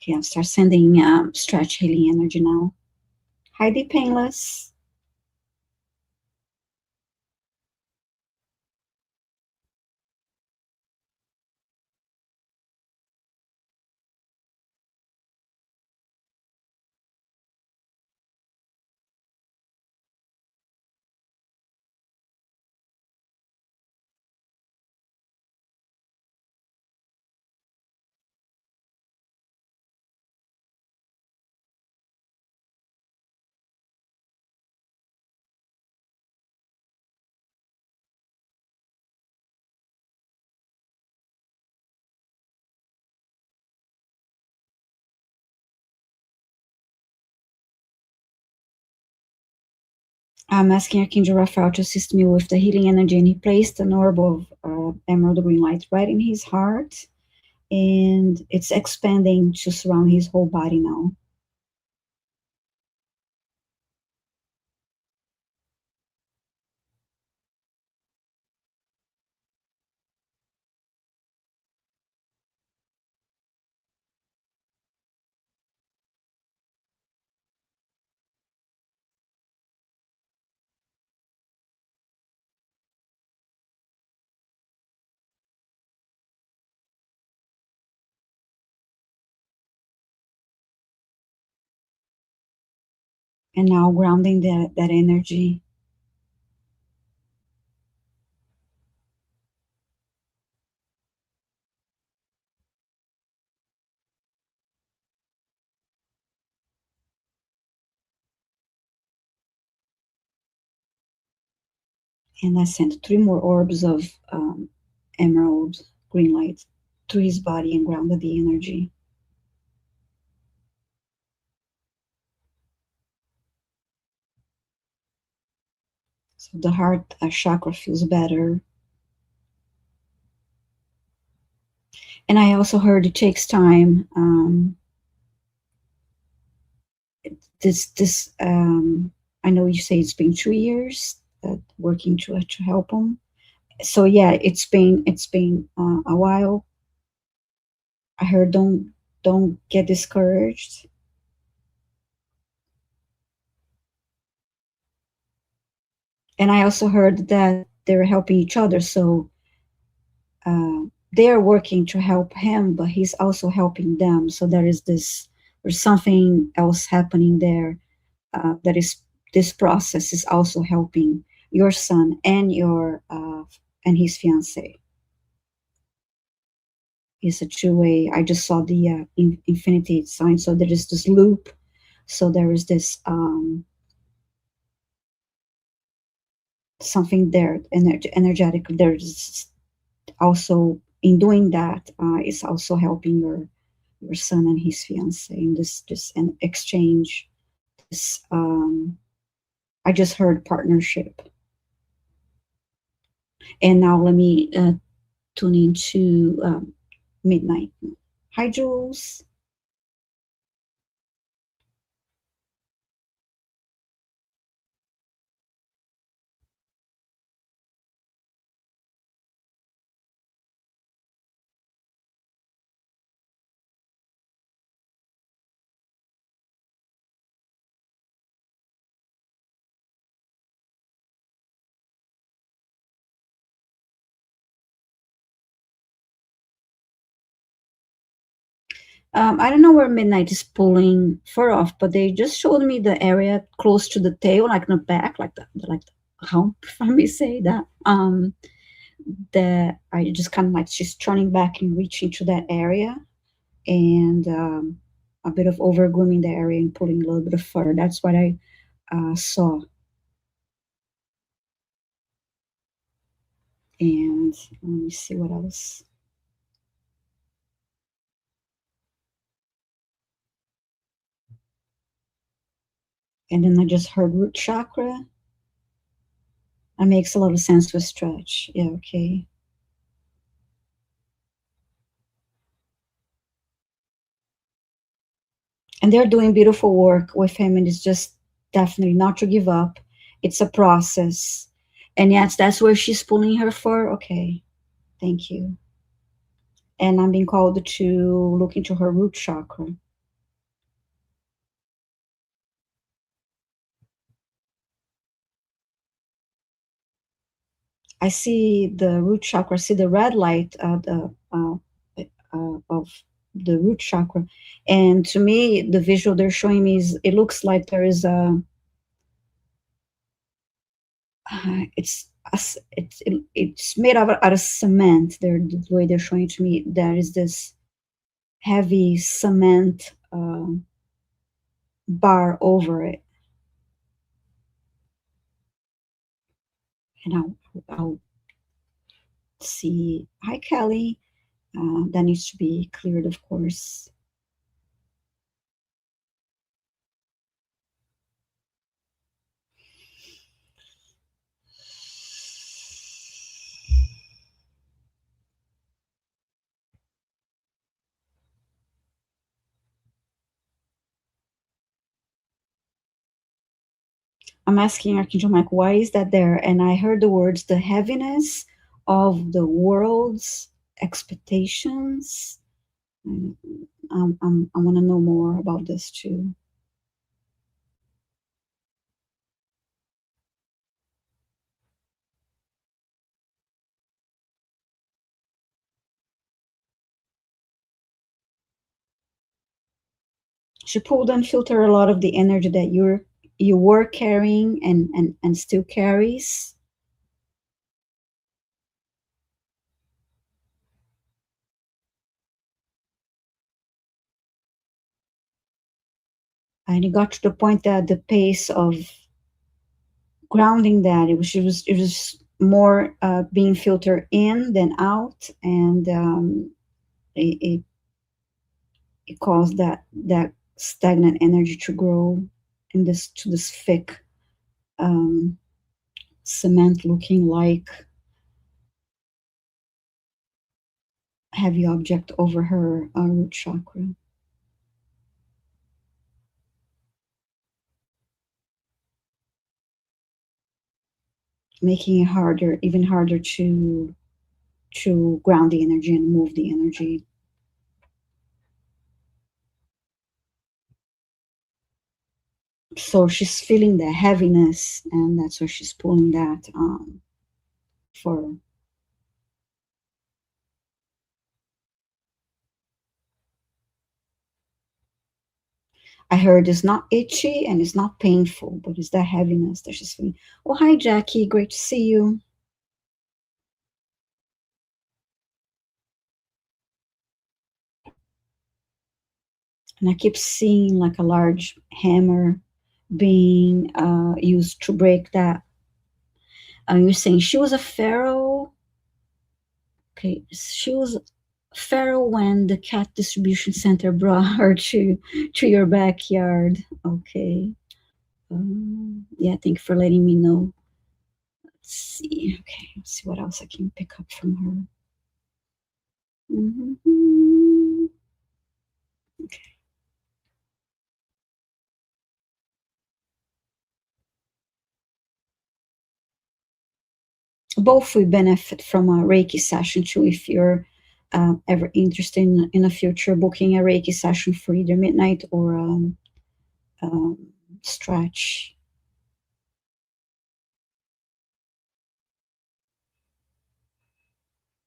Okay, I'll start sending stretch healing energy now. Heidi Painless. I'm asking Archangel Raphael to assist me with the healing energy, and he placed an orb of emerald green light right in his heart, and it's expanding to surround his whole body now. And now grounding that energy. And I sent three more orbs of emerald green light to his body and grounded the energy. So the heart chakra feels better. And I also heard it takes time. I know you say it's been 2 years working to help him. So yeah, it's been a while. I heard don't get discouraged. And I also heard that they're helping each other. So uh, they're working to help him, but he's also helping them. So there's something else happening there. That is this process is also helping your son and your and his fiance. It's a two-way. I just saw the infinity sign. So there is this loop. So there is this something there, energetic. There's also in doing that is also helping your son and his fiance in this an exchange. This I just heard partnership, and now let me tune into midnight. Hi, Jules. I don't know where midnight is pulling fur off, but they just showed me the area close to the tail, like the back, like the hump, if I may say that. That I just kind of like she's turning back and reaching to that area, and a bit of over grooming the area and pulling a little bit of fur. That's what I saw. And let me see what else. And then I just heard root chakra. That makes a lot of sense with stretch. Yeah, okay. And they're doing beautiful work with him, and it's just definitely not to give up. It's a process. And yes, that's where she's pulling her for. Okay, thank you. And I'm being called to look into her root chakra. I see the root chakra, I see the red light of the root chakra. And to me, the visual they're showing me is it looks like there is a, it's made out of cement. The way they're showing it to me, there is this heavy cement bar over it. And I'll see. Hi, Kelly. That needs to be cleared, of course. I'm asking Archangel Mike, why is that there? And I heard the words, the heaviness of the world's expectations. I want to know more about this too. She pulled and filtered a lot of the energy that you're you were carrying and still carries. And it got to the point that the pace of grounding that it was more being filtered in than out, and it, it caused that stagnant energy to grow in this thick um, cement looking like heavy object over her root chakra, making it harder, even harder to ground the energy and move the energy. So she's feeling the heaviness, and that's why she's pulling that for. I heard it's not itchy and it's not painful, but it's that heaviness that she's feeling. Oh, hi, Jackie. Great to see you. And I keep seeing like a large hammer being used to break that. You're saying she was a pharaoh. Okay, she was pharaoh when the cat distribution center brought her to your backyard. Okay. Yeah, thank you for letting me know. Let's see. Okay, let's see what else I can pick up from her. Mm-hmm. Okay. Both will benefit from a Reiki session too if you're ever interested in a future booking a Reiki session for either midnight or stretch.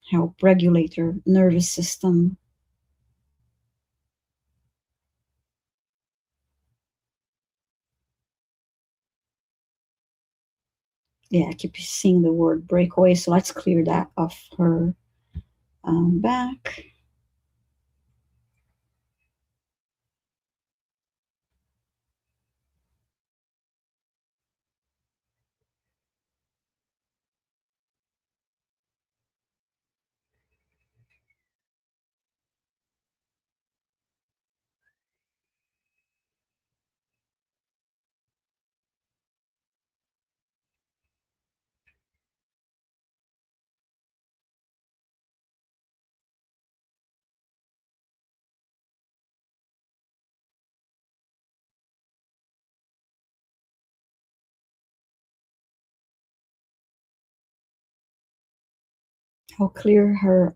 Help regulate your nervous system. Yeah, I keep seeing the word breakaway, so let's clear that off her back. I'll clear her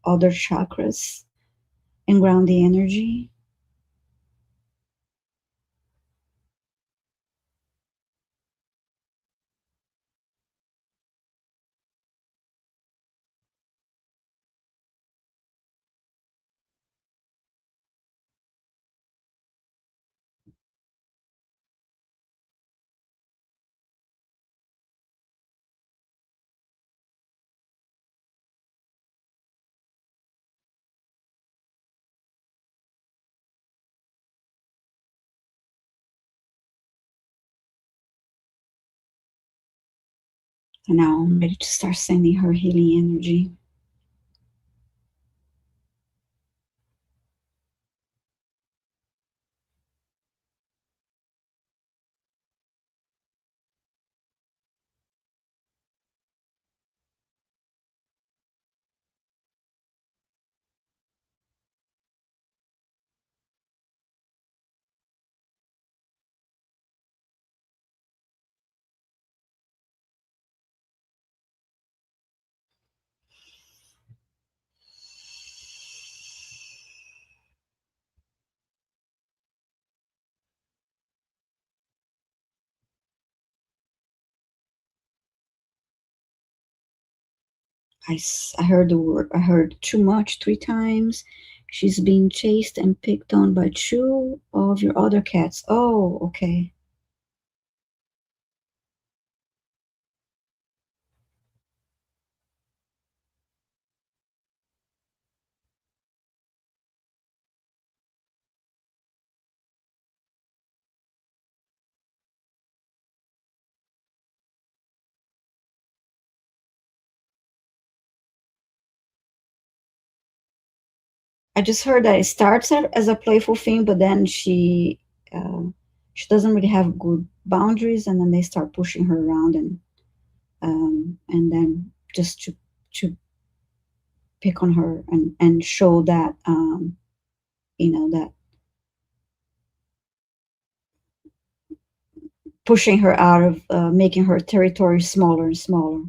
other chakras and ground the energy. And now I'm ready to start sending her healing energy. I heard the word, I heard too much 3 times, She's being chased and picked on by two of your other cats. Oh, okay. I just heard that it starts as a playful thing, but then she doesn't really have good boundaries, and then they start pushing her around, and then just to pick on her and show that that pushing her out of making her territory smaller and smaller.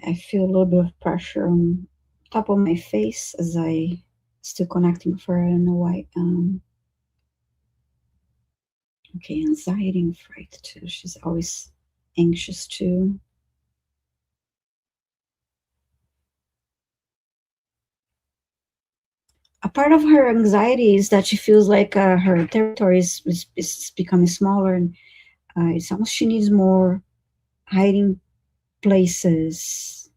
I feel a little bit of pressure on top of my face as I still connecting with her. I don't know why. Okay, anxiety and fright too. She's always anxious too. A part of her anxiety is that she feels like her territory is becoming smaller, and it's almost she needs more hiding places.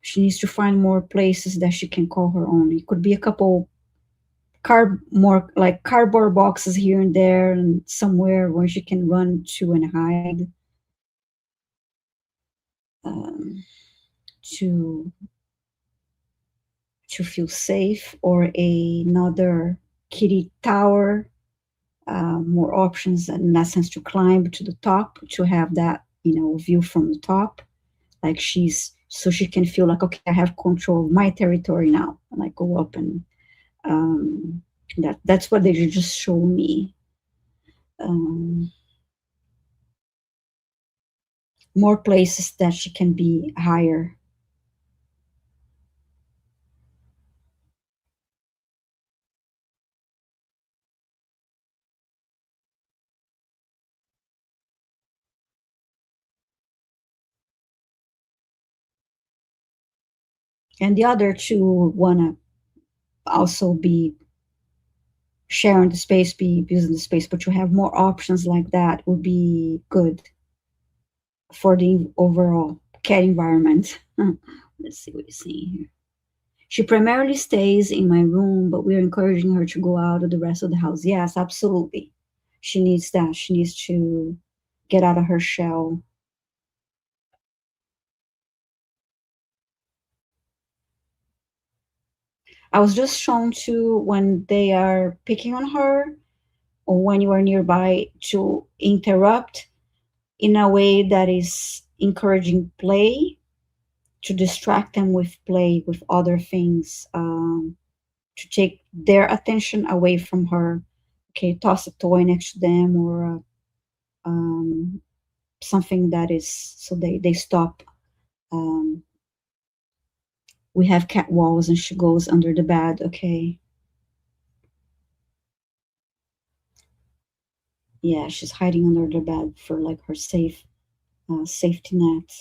She needs to find more places that she can call her own. It could be a couple more like cardboard boxes here and there, and somewhere where she can run to and hide, um, to to feel safe, or another kitty tower, more options in that sense to climb to the top, to have that view from the top, like she's so she can feel like, okay, I have control of my territory now, and I go up, and that's what they just show me. um, More places that she can be higher. And the other two want to also be sharing the space, be using the space, but to have more options like that would be good for the overall cat environment. Let's see what you're seeing here. She primarily stays in my room, but we're encouraging her to go out of the rest of the house. Yes, absolutely. She needs that. She needs to get out of her shell. I was just shown to, when they are picking on her or when you are nearby, to interrupt in a way that is encouraging play, to distract them with play, with other things, to take their attention away from her. Okay, toss a toy next to them, or something that is, so they stop. Um, we have cat walls, and she goes under the bed. Okay, yeah, she's hiding under the bed for like her safety net.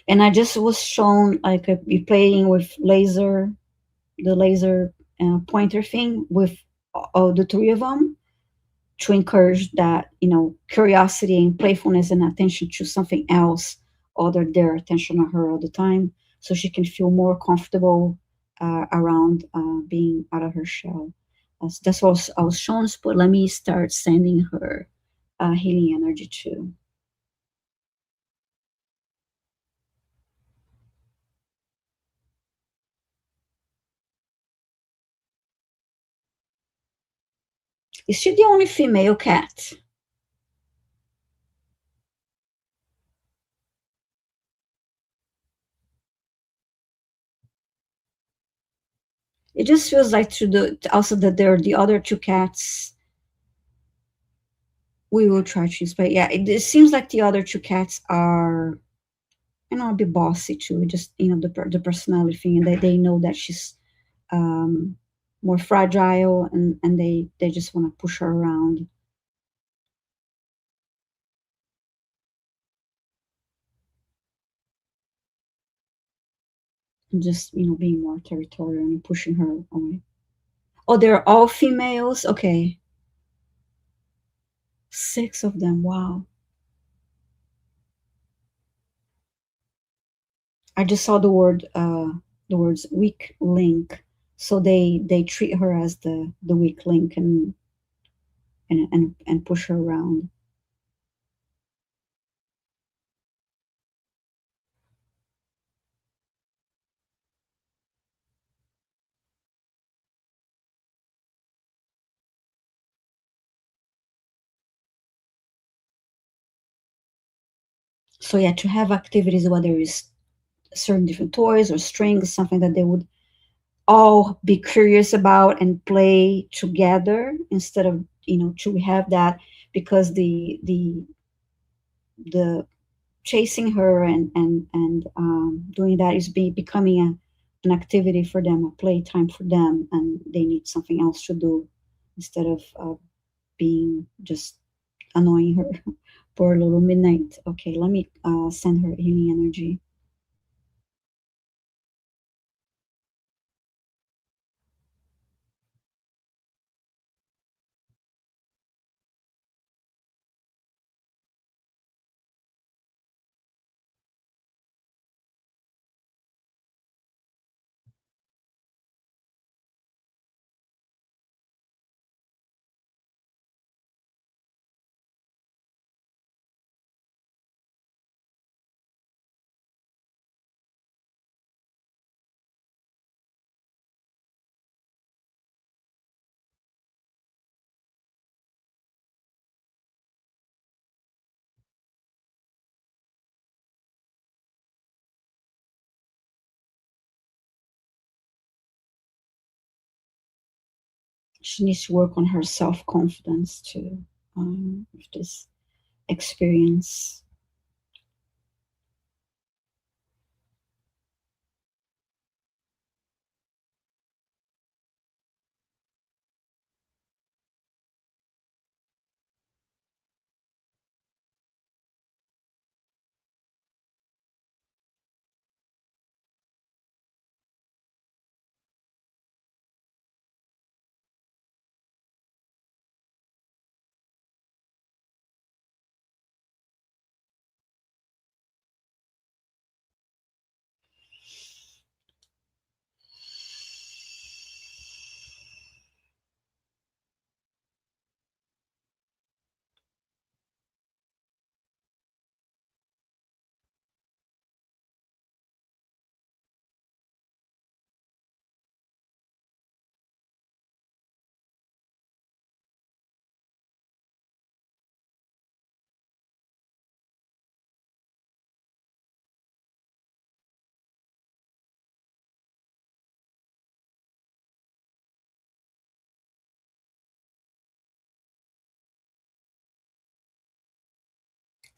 And I just was shown like be playing with the laser pointer thing with all the three of them, to encourage that curiosity and playfulness and attention to something else other their attention on her all the time, so she can feel more comfortable around being out of her shell. That's what I was shown, but let me start sending her healing energy too. Is she the only female cat? It just feels like to the also that there are the other two cats. We will try to use, but yeah, it seems like the other two cats are, a bit bossy too. Just the personality thing, and they know that she's um, more fragile, and they just want to push her around, and just being more territorial and pushing her away. Oh, they're all females. Okay, six of them. Wow. I just saw the words weak link. So they treat her as the weak link, and push her around. So yeah, to have activities, whether it's certain different toys or strings, something that they would all be curious about and play together, instead of to have that, because the chasing her and doing that is becoming an activity for them, a playtime for them, and they need something else to do, instead of being just annoying her for a little midnight. Okay, let me send her healing energy. She needs to work on her self-confidence too, with this experience.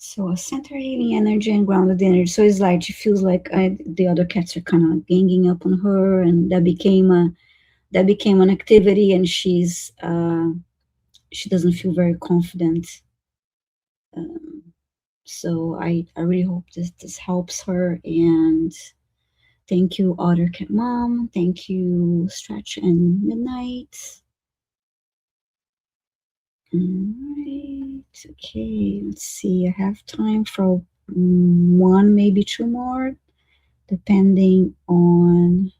So a center healing energy and grounded energy. So it's like she feels like the other cats are kind of ganging up on her, and that became an activity, and she doesn't feel very confident. Um, so I really hope this helps her. And thank you, Otter Cat Mom. Thank you, Stretch and Midnight. All right. Okay. Let's see. I have time for one, maybe two more, depending on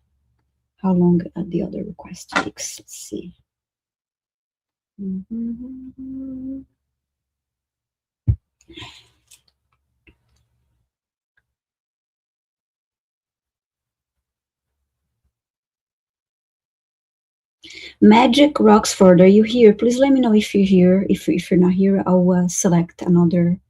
how long the other request takes. Let's see. Mhm. Magic Roxford, are you here? Please let me know if you're here. If you're not here, I'll select another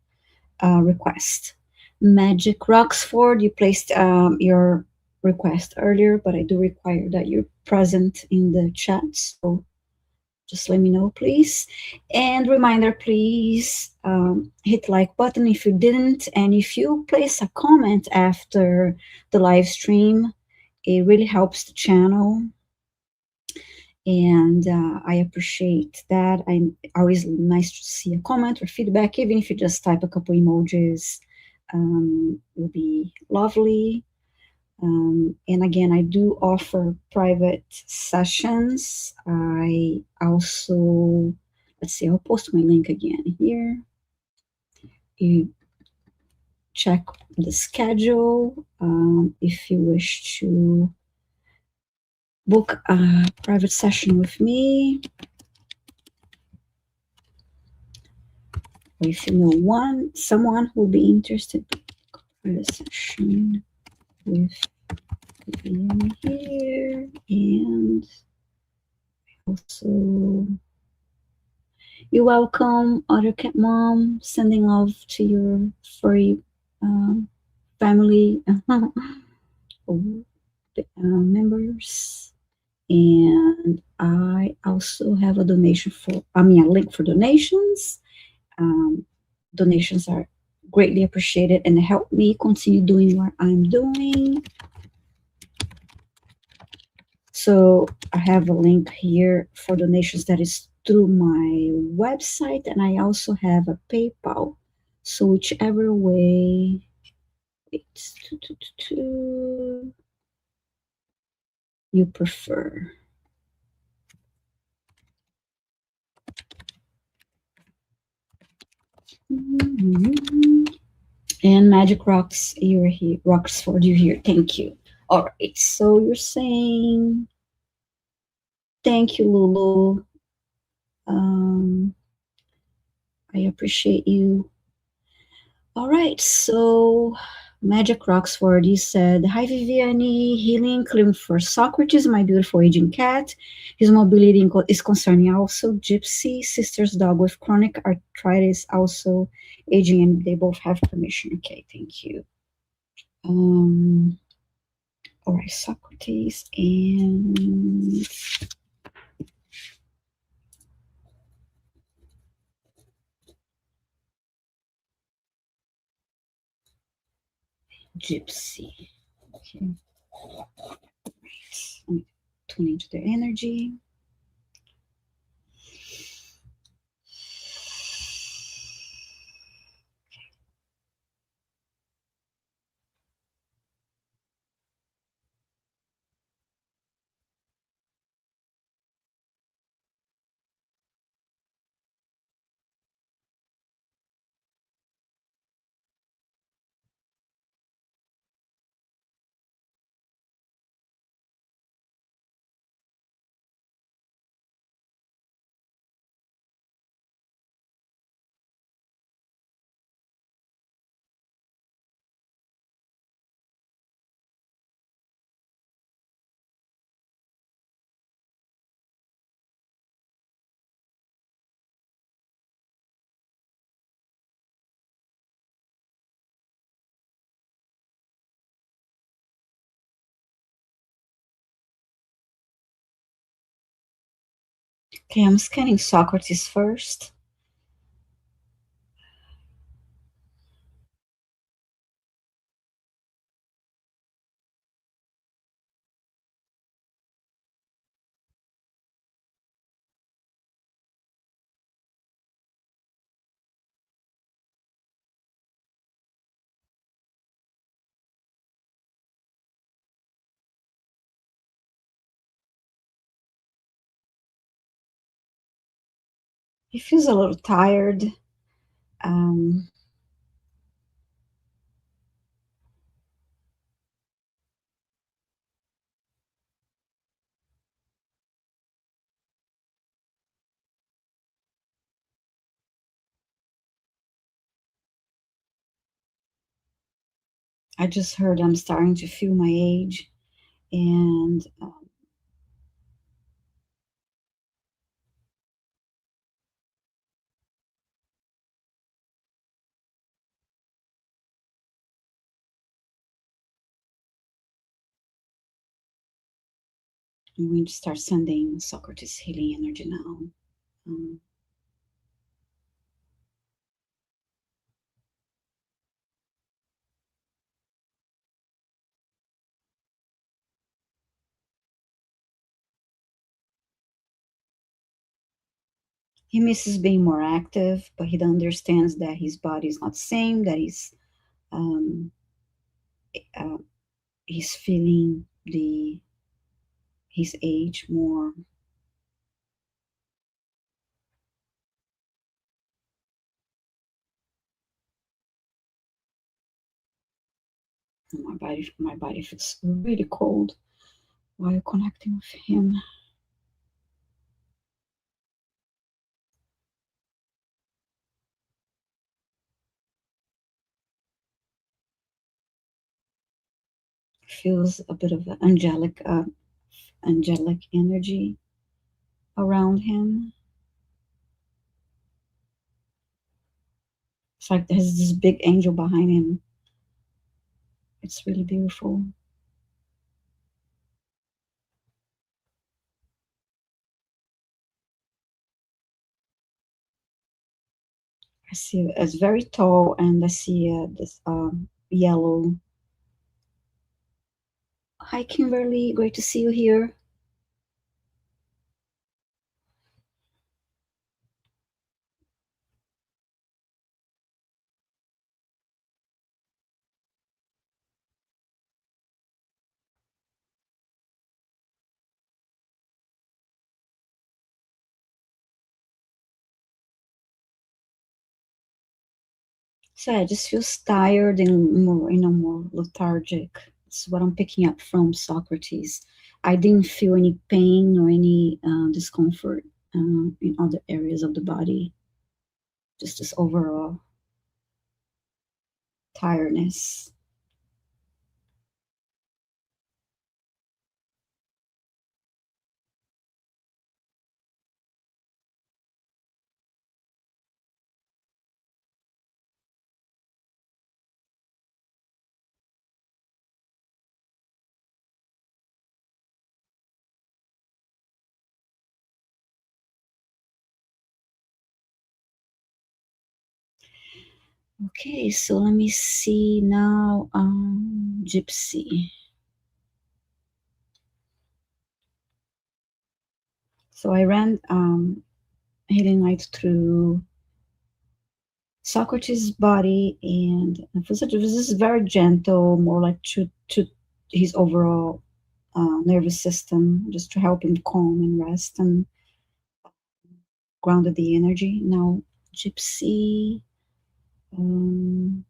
request. Magic Roxford, you placed your request earlier, but I do require that you're present in the chat. So just let me know, please. And reminder, please hit like button if you didn't. And if you place a comment after the live stream, it really helps the channel. And I appreciate that. I'm always nice to see a comment or feedback, even if you just type a couple emojis. It will be lovely. And again, I do offer private sessions. I also, let's see, I'll post my link again here. You check the schedule if you wish to book a private session with me. Or if you know someone who will be interested in a session with me here, and also you're welcome, other cat mom, sending love to your furry family members. And I also have a link for donations. Donations are greatly appreciated and help me continue doing what I'm doing. So I have a link here for donations that is through my website, and I also have a PayPal. So whichever way you prefer. And Magic Rocks, you're here. Roxford, you're here. Thank you. All right. So you're saying, thank you, Lulu. I appreciate you. All right. So Magic Roxford, you said, hi, Viviane. Healing, clearing for Socrates, my beautiful aging cat. His mobility is concerning also. Gypsy, sister's dog with chronic arthritis, also aging, and they both have permission. Okay, thank you. All right, Socrates and Gypsy. Okay. Right. Let me tune into their energy. Okay, I'm scanning Socrates first. He feels a little tired. Um, I just heard I'm starting to feel my age, and I'm going to start sending Socrates healing energy now. Um, he misses being more active, but he understands that his body is not the same. That um, uh, he's feeling the his age more. My body feels really cold while connecting with him. Feels a bit of an angelic energy around him. It's like there's this big angel behind him. It's really beautiful. I see it's very tall, and I see this yellow. Hi, Kimberly. Great to see you here. So I just feels tired and more lethargic. That's what I'm picking up from Socrates. I didn't feel any pain or any discomfort in other areas of the body. Just this overall tiredness. Okay, so let me see now. Gypsy. So I ran healing light through Socrates' body, and this is very gentle, more like to his overall nervous system, just to help him calm and rest and grounded the energy. Now, Gypsy. Um,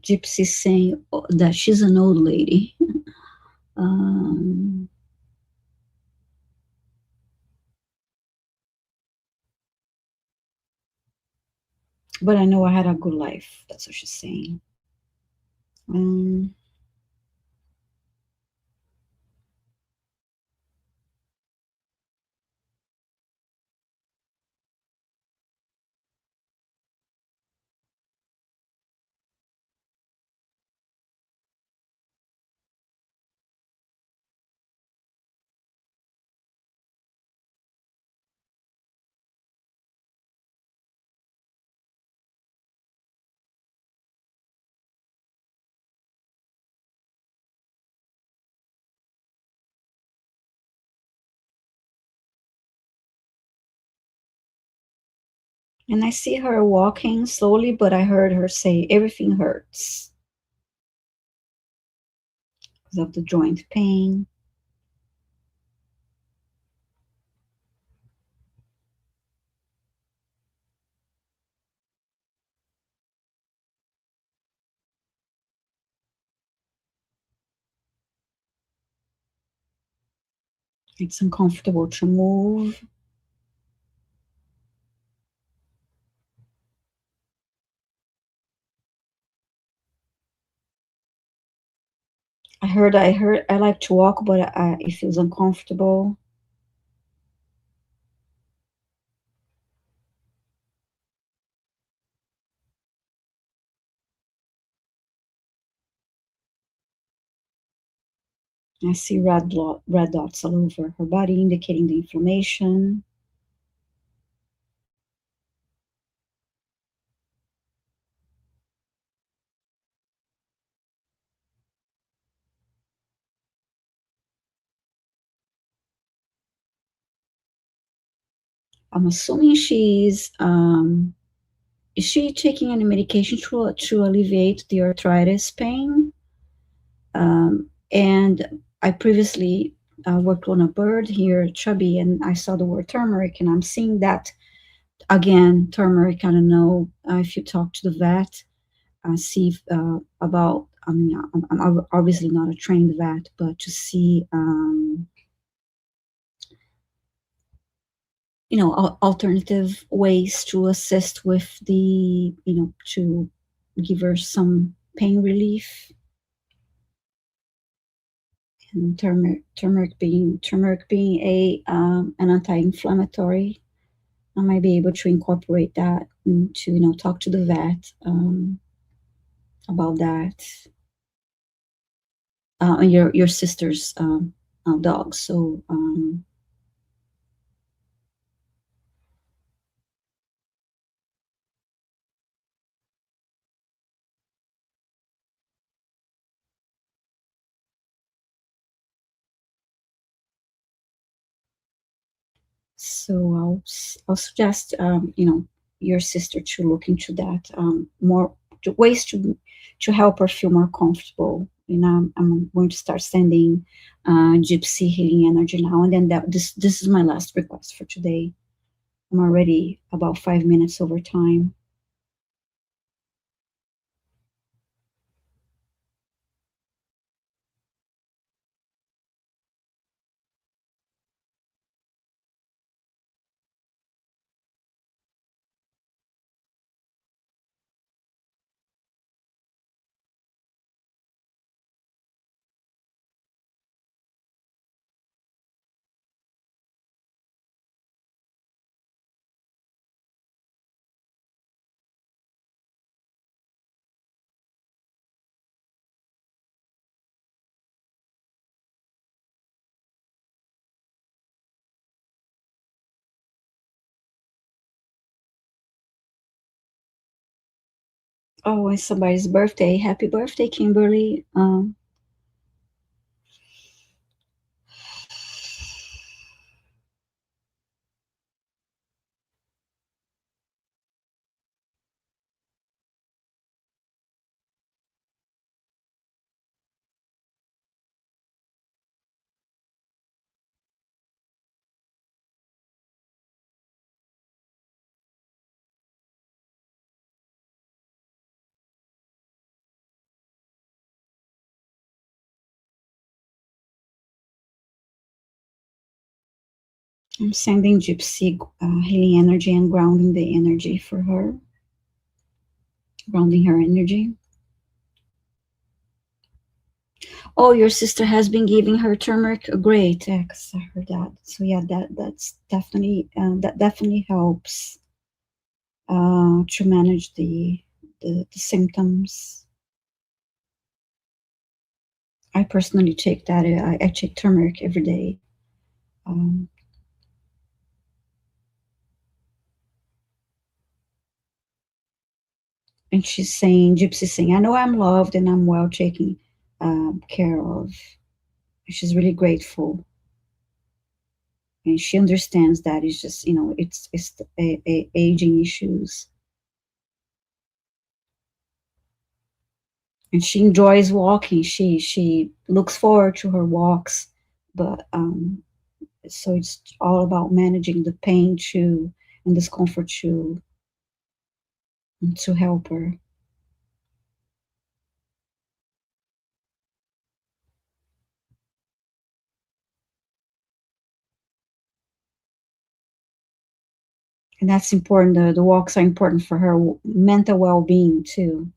Gypsy saying that she's an old lady. Um, but I know I had a good life. That's what she's saying. Um, And I see her walking slowly, but I heard her say, everything hurts because of the joint pain. It's uncomfortable to move. I like to walk, but it feels uncomfortable. I see red dots all over her body, indicating the inflammation. I'm assuming is she taking any medication to alleviate the arthritis pain? And I previously worked on a bird here, chubby, and I saw the word turmeric, and I'm seeing that again. Turmeric. I don't know if you talk to the vet, see about. I mean, I'm obviously not a trained vet, but to see, alternative ways to assist with to give her some pain relief. And turmeric being a an anti-inflammatory, I might be able to incorporate that to talk to the vet about that. And your sister's dog. So I'll suggest your sister to look into that more ways to help her feel more comfortable. I'm going to start sending gypsy healing energy now, and then this is my last request for today. I'm already about 5 minutes over time. Oh, it's somebody's birthday. Happy birthday, Kimberly. I'm sending gypsy healing energy and grounding the energy for her, grounding her energy. Oh, your sister has been giving her turmeric. Great, yeah, 'cause I heard that. So yeah, that definitely helps to manage the symptoms. I personally take that. I take turmeric every day. Um, and she's saying, Gypsy saying, I know I'm loved and I'm well taken care of. She's really grateful. and she understands that it's just, it's aging issues, and she enjoys walking. She looks forward to her walks, but so it's all about managing the pain too and discomfort too, to help her. And that's important. The walks are important for her mental well-being too.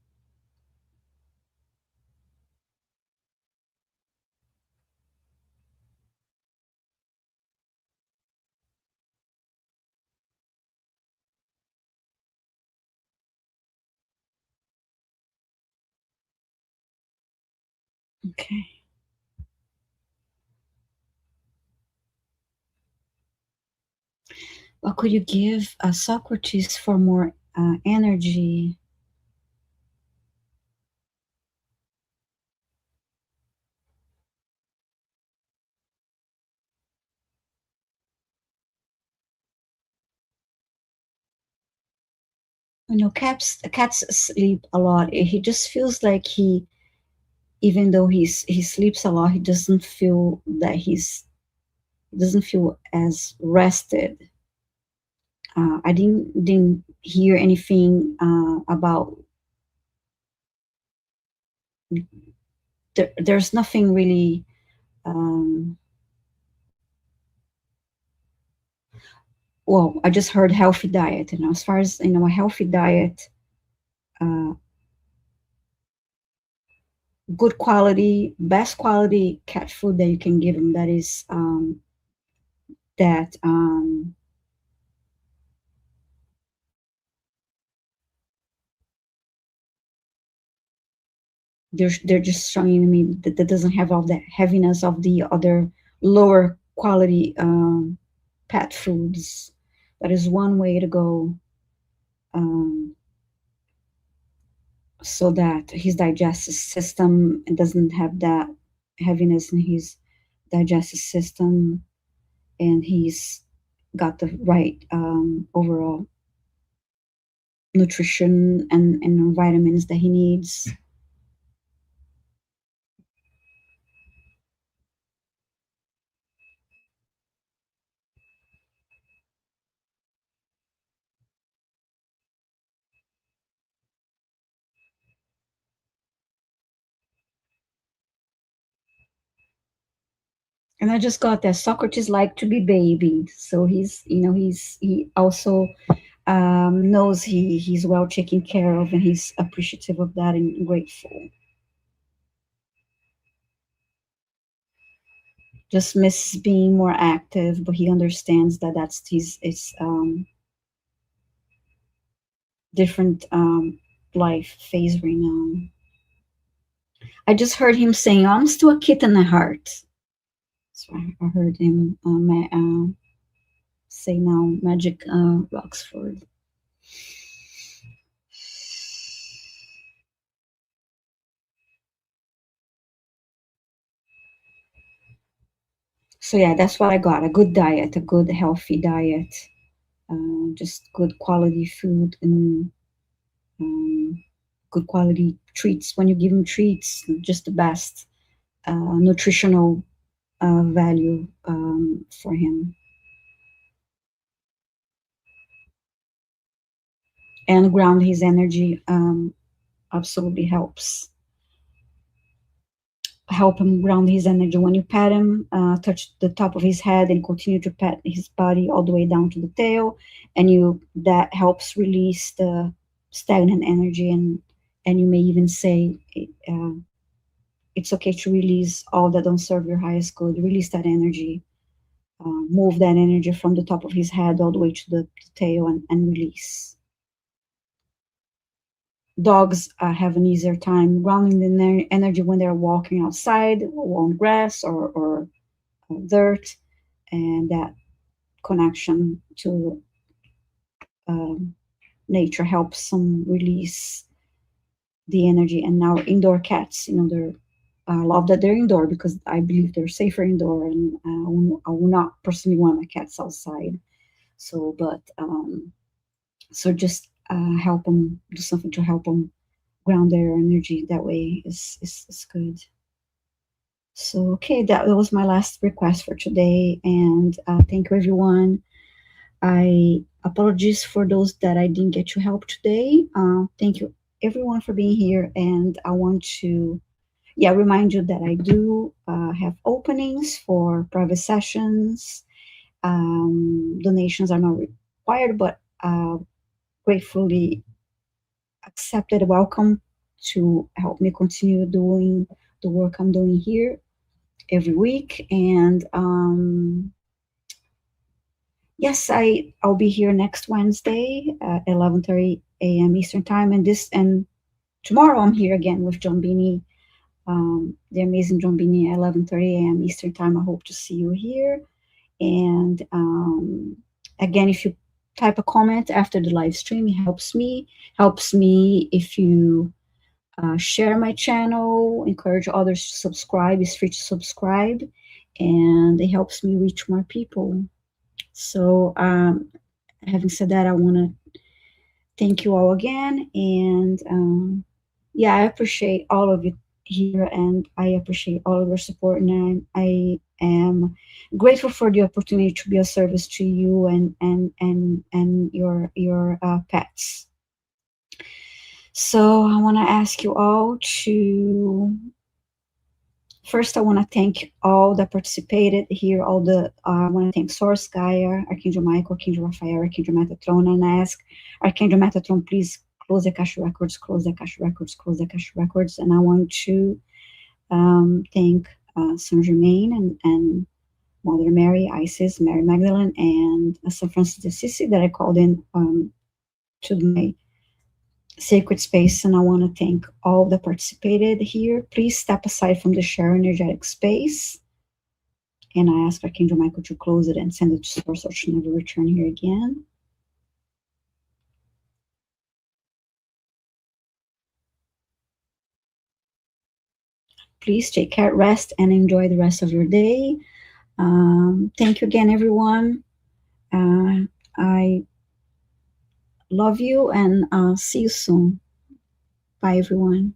Okay. What could you give Socrates for more energy? Cats sleep a lot. He just feels like even though he sleeps a lot, he doesn't feel that he doesn't feel as rested. I didn't hear anything about. There's nothing really. Um, well, I just heard healthy diet. As far as a healthy diet, uh, good quality, best quality cat food that you can give them. That is that they're just showing me that doesn't have all the heaviness of the other lower quality pet foods. That is one way to go, um, so that his digestive system doesn't have that heaviness in his digestive system, and he's got the right overall nutrition and vitamins that he needs. And I just got that Socrates like to be babied, so he also knows he's well taken care of, and he's appreciative of that and grateful. Just misses being more active, but he understands that that's his different life phase right now. I just heard him saying, "Oh, I'm still a kitten at heart." So I heard him say now, Magic Roxford. So yeah, that's what I got: a good diet, a good healthy diet, just good quality food, and um, good quality treats. When you give him treats, just the best nutritional value for him, and ground his energy absolutely help him ground his energy. When you pat him, touch the top of his head and continue to pat his body all the way down to the tail, and you that helps release the stagnant energy, and you may even say it's okay to release all that don't serve your highest good. Release that energy, move that energy from the top of his head all the way to the tail, and release. Dogs have an easier time grounding the energy when they're walking outside or on grass or dirt, and that connection to um, nature helps them release the energy. And now indoor cats, they're love that they're indoor because I believe they're safer indoor, and I will not personally want my cats outside. So, but so just help them, do something to help them ground their energy. That way is good. So, okay, that was my last request for today, and thank you, everyone. I apologize for those that I didn't get to help today. Thank you, everyone, for being here, and I want to, yeah, remind you that I do have openings for private sessions. Donations are not required, but gratefully accepted, welcome to help me continue doing the work I'm doing here every week. And yes, I'll be here next Wednesday at 11:30 a.m. Eastern time, and tomorrow I'm here again with John Beanie, the amazing John Beanie at 11:30 a.m. Eastern time. I hope to see you here. And again, if you type a comment after the live stream, it helps me. Helps me if you share my channel, encourage others to subscribe. It's free to subscribe, and it helps me reach more people. So, having said that, I want to thank you all again. And yeah, I appreciate all of you here, and I appreciate all of your support. And I am grateful for the opportunity to be of service to you and your pets. So I want to ask you all to first, I want to thank all that participated here. All the I want to thank Source Gaia, Archangel Michael, Archangel Raphael, Archangel Metatron, and I ask Archangel Metatron, please close the Akashic Records, close the Akashic Records, close the Akashic Records. And I want to thank Saint Germain and Mother Mary, Isis, Mary Magdalene, and San Francis de Assisi that I called in to my sacred space. And I want to thank all that participated here. Please step aside from the share energetic space. And I ask Archangel Michael to close it and send it to source, or to never return here again. Please take care, rest, and enjoy the rest of your day. Thank you again, everyone. I love you, and see you soon. Bye, everyone.